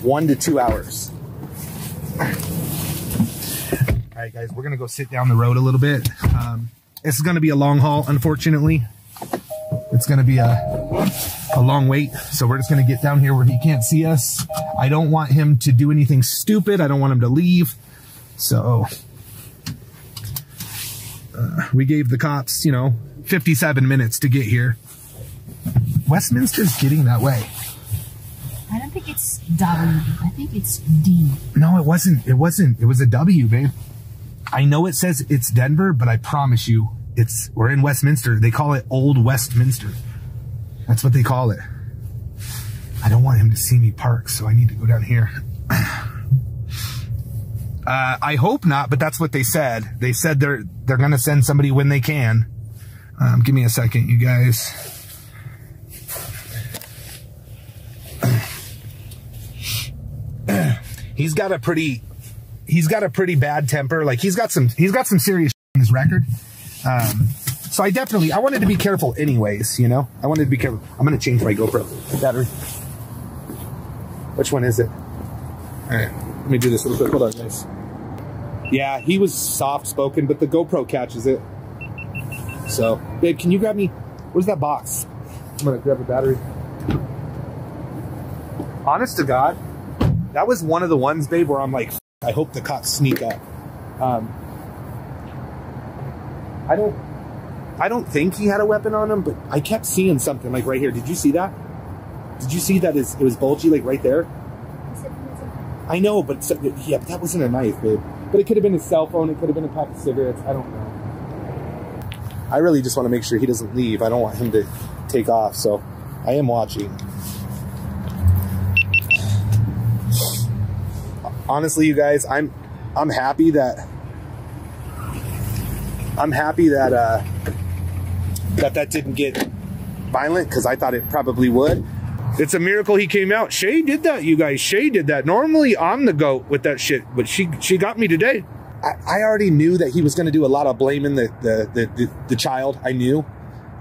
1 to 2 hours. All right, guys, we're going to go sit down the road a little bit. This is going to be a long haul, unfortunately. It's going to be a long wait, so we're just going to get down here where he can't see us. I don't want him to do anything stupid. I don't want him to leave. So we gave the cops, 57 minutes to get here. Westminster's getting that way. I don't think it's W. I think it's D. No, it wasn't. It wasn't. It was a W, babe. I know it says it's Denver, but I promise you, we're in Westminster. They call it Old Westminster. That's what they call it. I don't want him to see me park, so I need to go down here. I hope not, but that's what they said. They said they're going to send somebody when they can. Give me a second, you guys. He's got a pretty bad temper. Like he's got some serious in his record. So I wanted to be careful anyways, I wanted to be careful. I'm going to change my GoPro battery. Which one is it? All right, let me do this real quick. Hold on, guys. Yeah, he was soft-spoken, but the GoPro catches it. So, babe, can you grab me? Where's that box? I'm going to grab a battery. Honest to God, that was one of the ones, babe, where I'm like, I hope the cops sneak up. I don't think he had a weapon on him, but I kept seeing something like right here. Did you see that? Did you see that it was bulgy like right there? I know, but yeah, that wasn't a knife, babe. But it could have been his cell phone. It could have been a pack of cigarettes. I don't know. I really just want to make sure he doesn't leave. I don't want him to take off, so I am watching. Honestly, you guys, I'm happy that that didn't get violent, because I thought it probably would. It's a miracle he came out. Shay did that, you guys. Shay did that. Normally I'm the goat with that shit, but she got me today. I already knew that he was going to do a lot of blaming the child. I knew.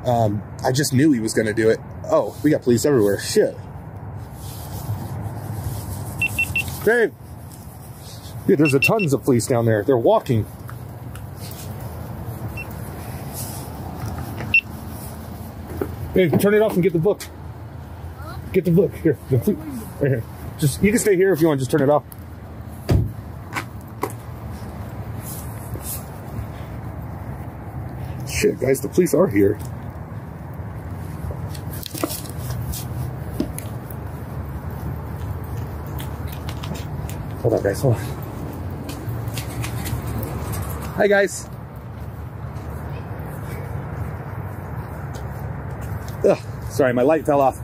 I just knew he was going to do it. Oh, we got police everywhere. Shit. Babe. Yeah, there's tons of police down there. They're walking. Hey, turn it off and get the book. Get the book. Here. Right here. You can stay here if you want. Just turn it off. Shit, guys, the police are here. Hold on, guys. Hold on. Hi, guys. Ugh, sorry, my light fell off.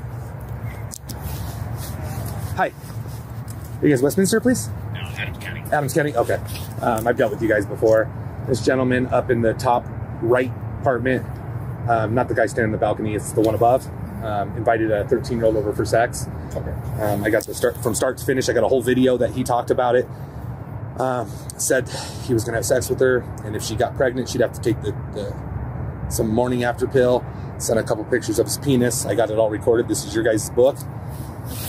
Hi. Are you guys Westminster, please? No, Adams County. Adams County? Okay. I've dealt with you guys before. This gentleman up in the top right apartment, not the guy standing in the balcony, it's the one above, invited a 13-year-old over for sex. Okay. I got from start to finish, I got a whole video that he talked about it. Said he was going to have sex with her, and if she got pregnant, she'd have to take some morning after pill. Sent a couple pictures of his penis. I got it all recorded. This is your guys' book.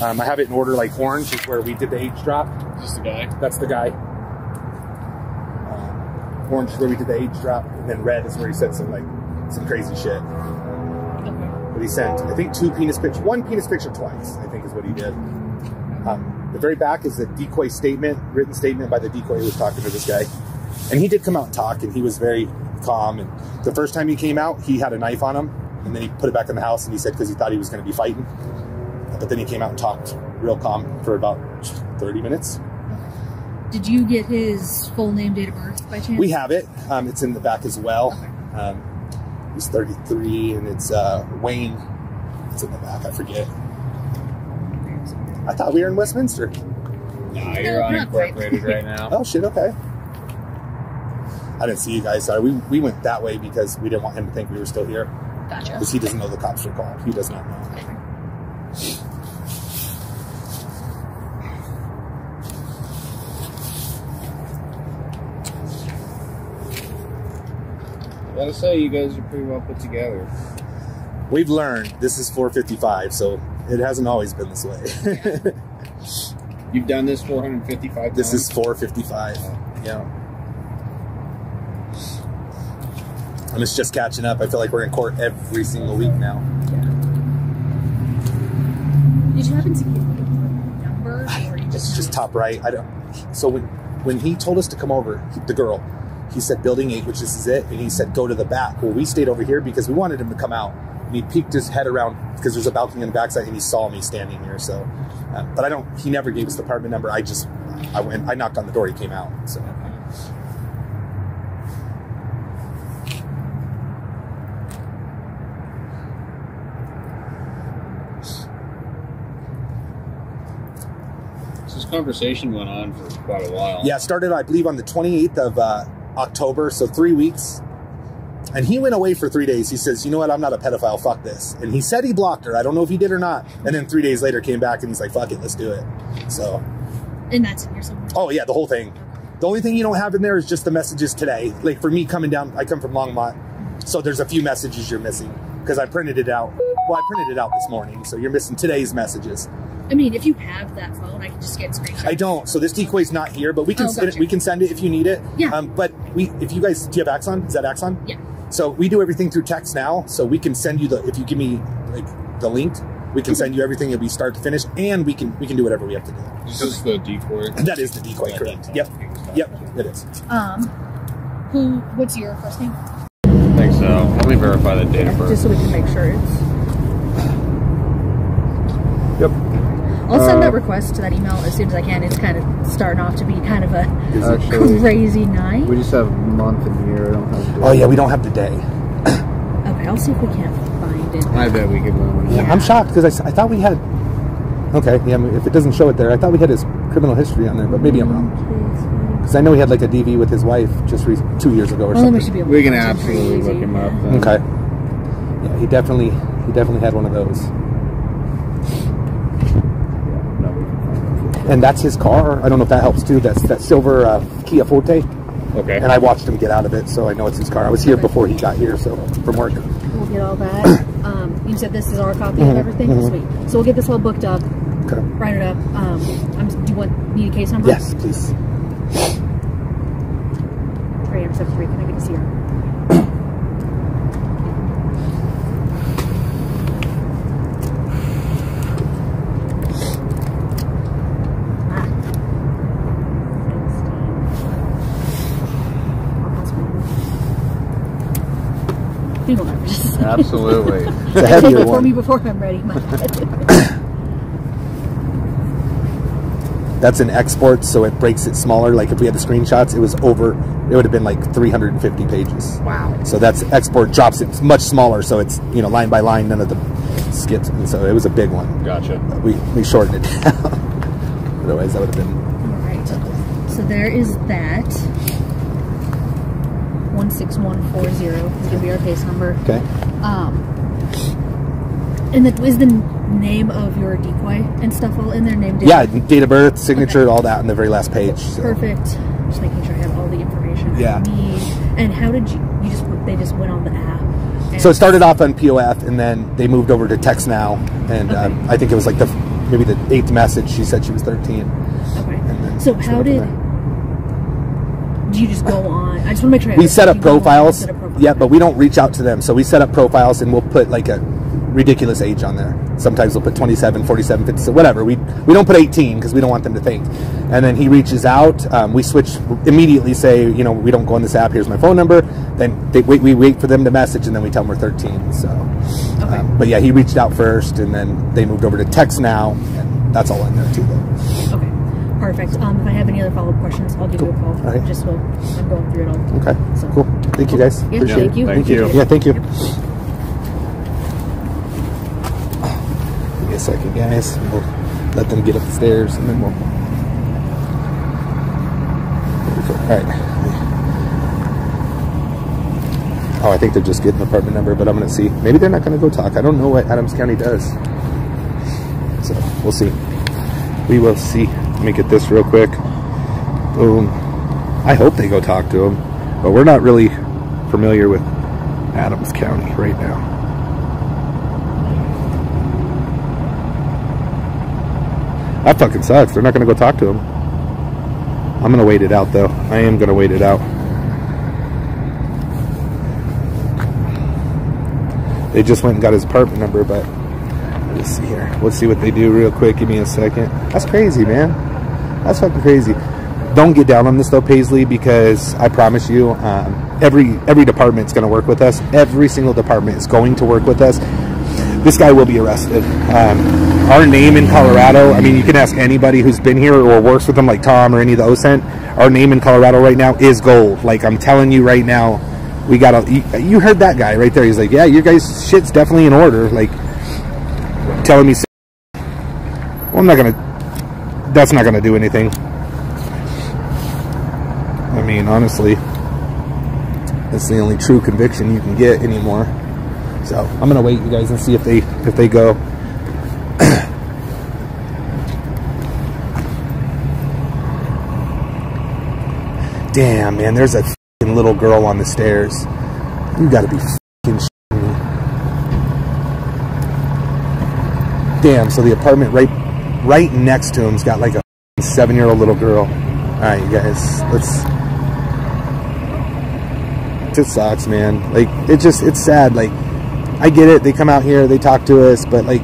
I have it in order like orange is where we did the age drop. Is this the guy? That's the guy. Orange is where we did the age drop, and then red is where he said some crazy shit. But he sent, I think, one penis picture twice, I think is what he did. The very back is a decoy statement, written statement by the decoy who was talking to this guy. And he did come out and talk, and he was very calm. And the first time he came out, he had a knife on him, and then he put it back in the house, and he said because he thought he was going to be fighting. But then he came out and talked real calm for about 30 minutes. Did you get his full name, date of birth by chance? We have it. It's in the back as well. Okay. He's 33, and it's Wayne. It's in the back. I forget. I thought we were in Westminster. Nah, you're unincorporated right now. Oh, shit, okay. I didn't see you guys. Sorry, we went that way because we didn't want him to think we were still here. Gotcha. Because he doesn't know the cops were called. He does not know. I gotta say, you guys are pretty well put together. We've learned this is 455, so it hasn't always been this way. You've done this 455 times? This is 455. Yeah. And it's just catching up. I feel like we're in court every single week now. Did you happen to get the number? Or you It's just top right. I don't. So when he told us to come over, the girl, he said building 8, which is it, and he said go to the back. Well, we stayed over here because we wanted him to come out. And he peeked his head around because there's a balcony on the backside, and he saw me standing here. So, but I don't. He never gave us the apartment number. I went. I knocked on the door. He came out. So. This conversation went on for quite a while. Yeah, it started, I believe, on the 28th of October, so 3 weeks. And he went away for 3 days. He says, you know what, I'm not a pedophile, fuck this. And he said he blocked her. I don't know if he did or not. And then 3 days later came back and he's like, fuck it, let's do it. So. And that's in here somewhere. Oh, yeah, the whole thing. The only thing you don't have in there is just the messages today. Like for me coming down, I come from Longmont. So there's a few messages you're missing because I printed it out. Well, I printed it out this morning. So you're missing today's messages. I mean, if you have that phone, I can just get a screenshot. I don't. So this decoy's not here, but we can gotcha. we can send it if you need it. Yeah. But if you guys, do you have Axon? Is that Axon? Yeah. So we do everything through text now. So we can send you if you give me like the link, we can send you everything. It'll be start to finish, and we can do whatever we have to do. Is this the decoy? That is the decoy, correct? Yep. Yep. It is. What's your first name? I think so. Let me verify the date of birth. Just so we can make sure it's. Yep. I'll send that request to that email as soon as I can. It's kind of starting off to be kind of a Actually, crazy night. we just have month and year. I don't have Oh yeah, we don't have the day. Okay, I'll see if we can't find it. I bet we could win. Yeah. I'm shocked because I thought we had. Okay, yeah. If it doesn't show it there, I thought we had his criminal history on there, but maybe I'm wrong. Because I know he had like a DV with his wife just 2 years ago or Well, then something. we should be able We to can find something absolutely crazy. look him up. Yeah. Then. Okay. Yeah, he definitely had one of those. And that's his car. I don't know if that helps too. That's that silver Kia Forte. Okay. And I watched him get out of it, so I know it's his car. I was here before he got here, so from work. We'll get all that. You said this is our copy of everything? Sweet. So we'll get this all booked up, Okay. write it up. Do you need a case number? Yes, please. Trey M73, can I get a CR? Absolutely. It's a Take heavier it for me one. before I'm ready. My bad. That's an export, so it breaks it smaller. Like if we had the screenshots, it would have been like 350 pages. Wow. So that's export, drops it much smaller, so it's, line by line, none of the skips. And so it was a big one. Gotcha. We shortened it down. Otherwise, that would have been. All right. So there is that. 16140 is going to be our case number. Okay. And that is the name of your decoy and stuff all in there, name, date? Yeah, date of birth, signature, all that on the very last page. So. Perfect. Just making sure I have all the information Yeah. I need. And how did they just went on the app? And So it started off on POF, and then they moved over to Text Now, and I think it was like maybe the 8th message. She said she was 13. Okay. then So she how went from did there. do you just go on? I just want to make sure. We set up you go on and profiles, set up profiles. yeah, but we don't reach out to them. So we set up profiles, and we'll put like a ridiculous age on there. Sometimes we'll put 27, 47, 50, so whatever. We don't put 18 because we don't want them to think. And then he reaches out. We switch immediately. Say, we don't go on this app. Here's my phone number. Then we wait for them to message, and then we tell them we're 13. So, Okay. but yeah, he reached out first, and then they moved over to Text Now, and that's all in there too. Though. Okay. Perfect. If I have any other follow-up questions, I'll give you a call. All right. Just while I'm going through it all. Okay, So- cool. Thank you guys. Yeah, Appreciate thank you. Thank you. it. Yeah, thank you. Give me a second, guys. We'll let them get up the stairs, and then we'll. All right. Oh, I think they're just getting the apartment number, but I'm going to see. Maybe they're not going to go talk. I don't know what Adams County does. So, we'll see. We will see. Let me get this real quick. Boom. I hope they go talk to him, but we're not really familiar with Adams County right now. That fucking sucks. They're not going to go talk to him. I'm going to wait it out, though. I am going to wait it out. They just went and got his apartment number, but let's see here. Let's see what they do real quick. Give me a second. That's crazy, man. That's fucking crazy. Don't get down on this, though, Paisley, because I promise you, every department's going to work with us. Every single department is going to work with us. This guy will be arrested. Our name in Colorado, I mean, you can ask anybody who's been here or works with them, like Tom or any of the OSENT. Our name in Colorado right now is gold. Like, I'm telling you right now, we got a... You heard that guy right there. He's like, yeah, your guys' shit's definitely in order. Like, telling me... Well, I'm not going to... That's not going to do anything. I mean, honestly, that's the only true conviction you can get anymore. So I'm gonna wait, you guys, and see if they go. Damn, man, there's a fucking little girl on the stairs. You gotta be fucking shitting me. Damn, so the apartment right next to him's got like a 7-year-old little girl. All right, you guys, let's. It just sucks, man. Like, it's sad. Like, I get it. They come out here, they talk to us, but like,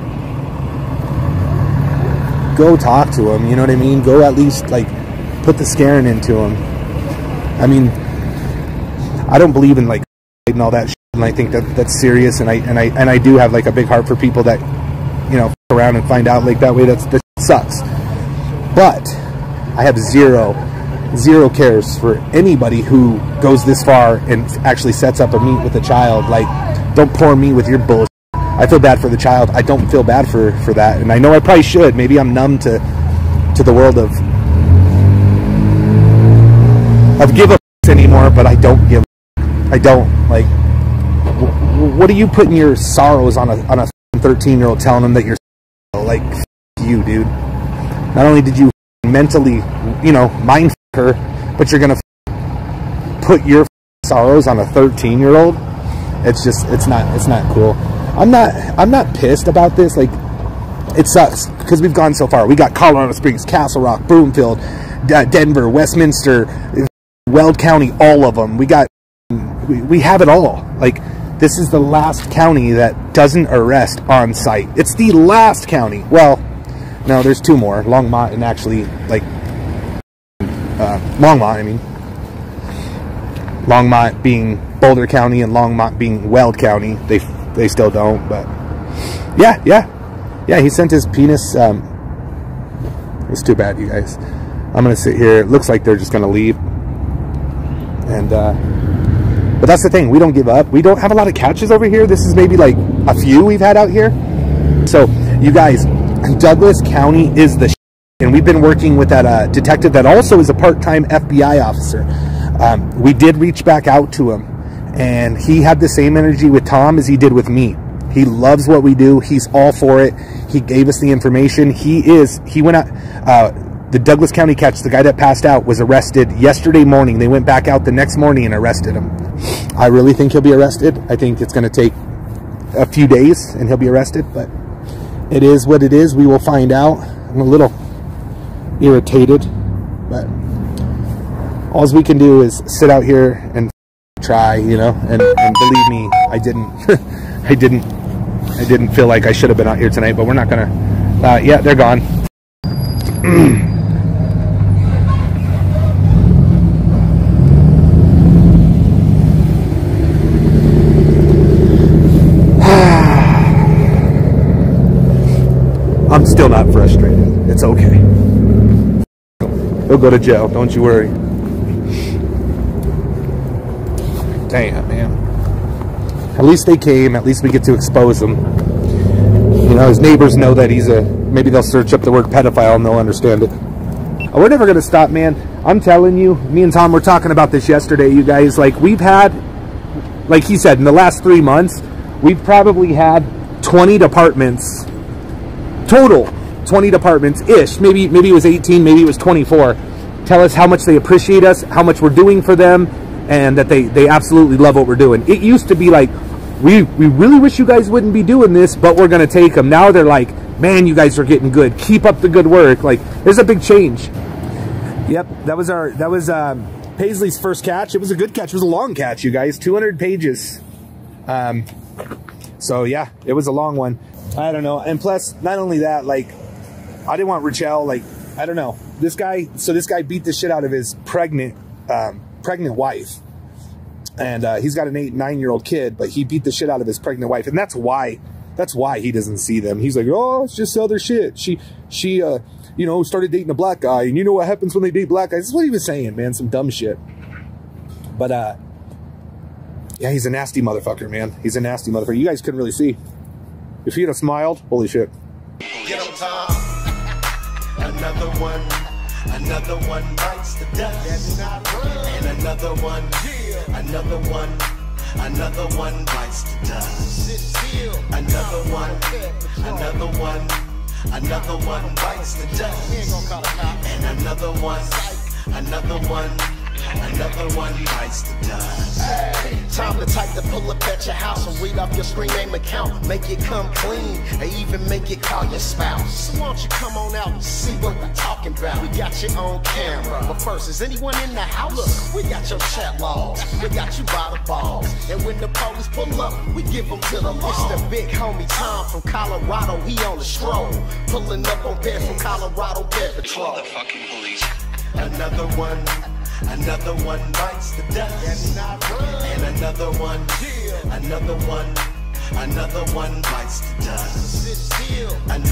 go talk to them. You know what I mean? Go at least like put the scaring into them. I mean, I don't believe in like and all that shit, and I think that's serious. And I do have like a big heart for people that, you know, f around and find out like that way. That sucks. But I have zero cares for anybody who goes this far and actually sets up a meet with a child. Like, don't pour me with your bullshit. I feel bad for the child. I don't feel bad for that, and I know I probably should. Maybe I'm numb to the world of give a anymore, but I don't give. I don't like. What are you putting your sorrows on a 13-year-old, telling them that you're like you, dude? Not only did you mentally, you know, mind her, but you're gonna put your sorrows on a 13-year-old. It's just, it's not cool. I'm not pissed about this. Like, it sucks because we've gone so far. We got Colorado Springs, Castle Rock, Broomfield, Denver, Westminster, Weld County, all of them. We have it all. Like, this is the last county that doesn't arrest on site. It's the last county. Well, no, there's two more, Longmont and actually like Longmont. I mean, Longmont being Boulder County and Longmont being Weld County. They still don't, but yeah. He sent his penis. It's too bad, you guys. I'm gonna sit here. It looks like they're just gonna leave, and but that's the thing. We don't give up. We don't have a lot of catches over here. This is maybe like a few we've had out here. So you guys, Douglas County is the and we've been working with that detective that also is a part-time FBI officer. We did reach back out to him, and he had the same energy with Tom as he did with me. He loves what we do. He's all for it. He gave us the information. He went out, the Douglas County catch, the guy that passed out, was arrested yesterday morning. They went back out the next morning and arrested him. I really think he'll be arrested. I think it's going to take a few days and he'll be arrested, but it is what it is. We will find out. I'm a little irritated, but all we can do is sit out here and try, you know, and believe me, I didn't feel like I should have been out here tonight, but we're not gonna yeah, they're gone. I'm still not frustrated. It's okay. He'll go to jail, don't you worry. Damn, man. At least they came. At least we get to expose him. You know, his neighbors know that he's a... Maybe they'll search up the word pedophile and they'll understand it. Oh, we're never going to stop, man. I'm telling you, me and Tom were talking about this yesterday, you guys. Like, we've had... Like he said, in the last 3 months, we've probably had 20 departments... Total 20 departments-ish. Maybe it was 18, maybe it was 24. Tell us how much they appreciate us, how much we're doing for them, and that they absolutely love what we're doing. It used to be like, we really wish you guys wouldn't be doing this, but we're going to take them. Now they're like, Man, you guys are getting good. Keep up the good work. Like, there's a big change. Yep, that was Paisley's first catch. It was a good catch. It was a long catch, you guys. 200 pages. So yeah, it was a long one. I don't know. And plus, not only that, like, I didn't want Rachel, like, I don't know. This guy beat the shit out of his pregnant wife. And he's got an 9-year-old kid, but he beat the shit out of his pregnant wife. And that's why he doesn't see them. He's like, oh, it's just other shit. She you know, started dating a black guy, and you know what happens when they date black guys. This is what he was saying, man. Some dumb shit. But yeah, he's a nasty motherfucker, man. He's a nasty motherfucker. You guys couldn't really see. If he'd have smiled, holy shit. Get him, Tom. Another one bites the dust. And another one bites the dust. Another one bites the dust. And another one bites the dust. Hey, time to type to pull up at your house and read off your screen name account. Make it come clean, or even make it call your spouse. So why don't you come on out and see what we're talking about? We got you on camera, but first, is anyone in the house? Look, we got your chat logs, we got you by the balls. And when the police pull up, we give them to the law. It's the big homie Tom from Colorado, he on the stroll. Pulling up on Bear from Colorado Bear Patrol. The fucking police. Another one bites the dust. And another one bites the dust. Another one bites the dust. And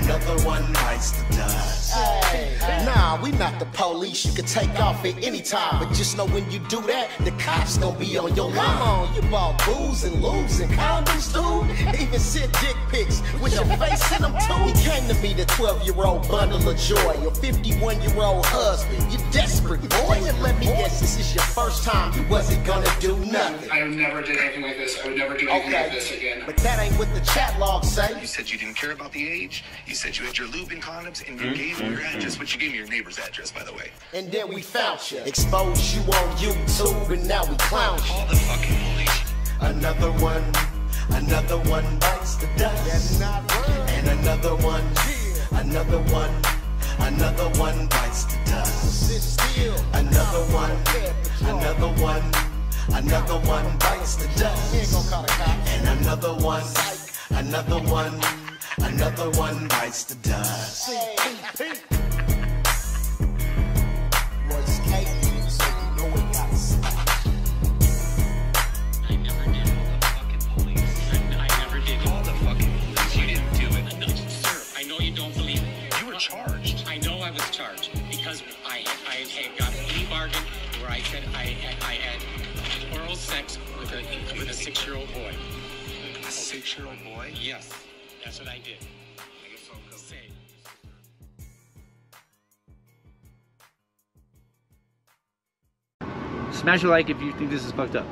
another one bites the dust. Hey, nah, we not the police. You can take off at any time, but just know when you do that, the cops gonna be on your line. Come on, you bought booze and lubes and condoms, dude. Even sent dick pics with your face in them too. He came to me, the 12-year-old bundle of joy, your 51-year-old husband. You desperate boy, and let me guess, this is your first time you wasn't gonna do nothing. I never did anything like this. I would never do anything like this again. But that ain't what the chat logs say. You said you didn't care about the age. You said you had your lube and condoms, and you gave me your address, but you gave me your neighbor's address, by the way. And then we found you, exposed you on YouTube, and now we clown you. Call the fucking police. Another one bites the dust. And another one bites the dust. Another one bites the dust. And another one bites the dust. Royce K, so you know it got stuck. I never did call the fucking police. I never did call the fucking police. You didn't do it. No, sir, I know you don't believe it. You were charged. I know I was charged because I had got a plea bargain where I said I had oral sex with a 6-year-old boy. A 6-year-old boy? Yes, that's what I did. Say. Smash a like if you think this is fucked up.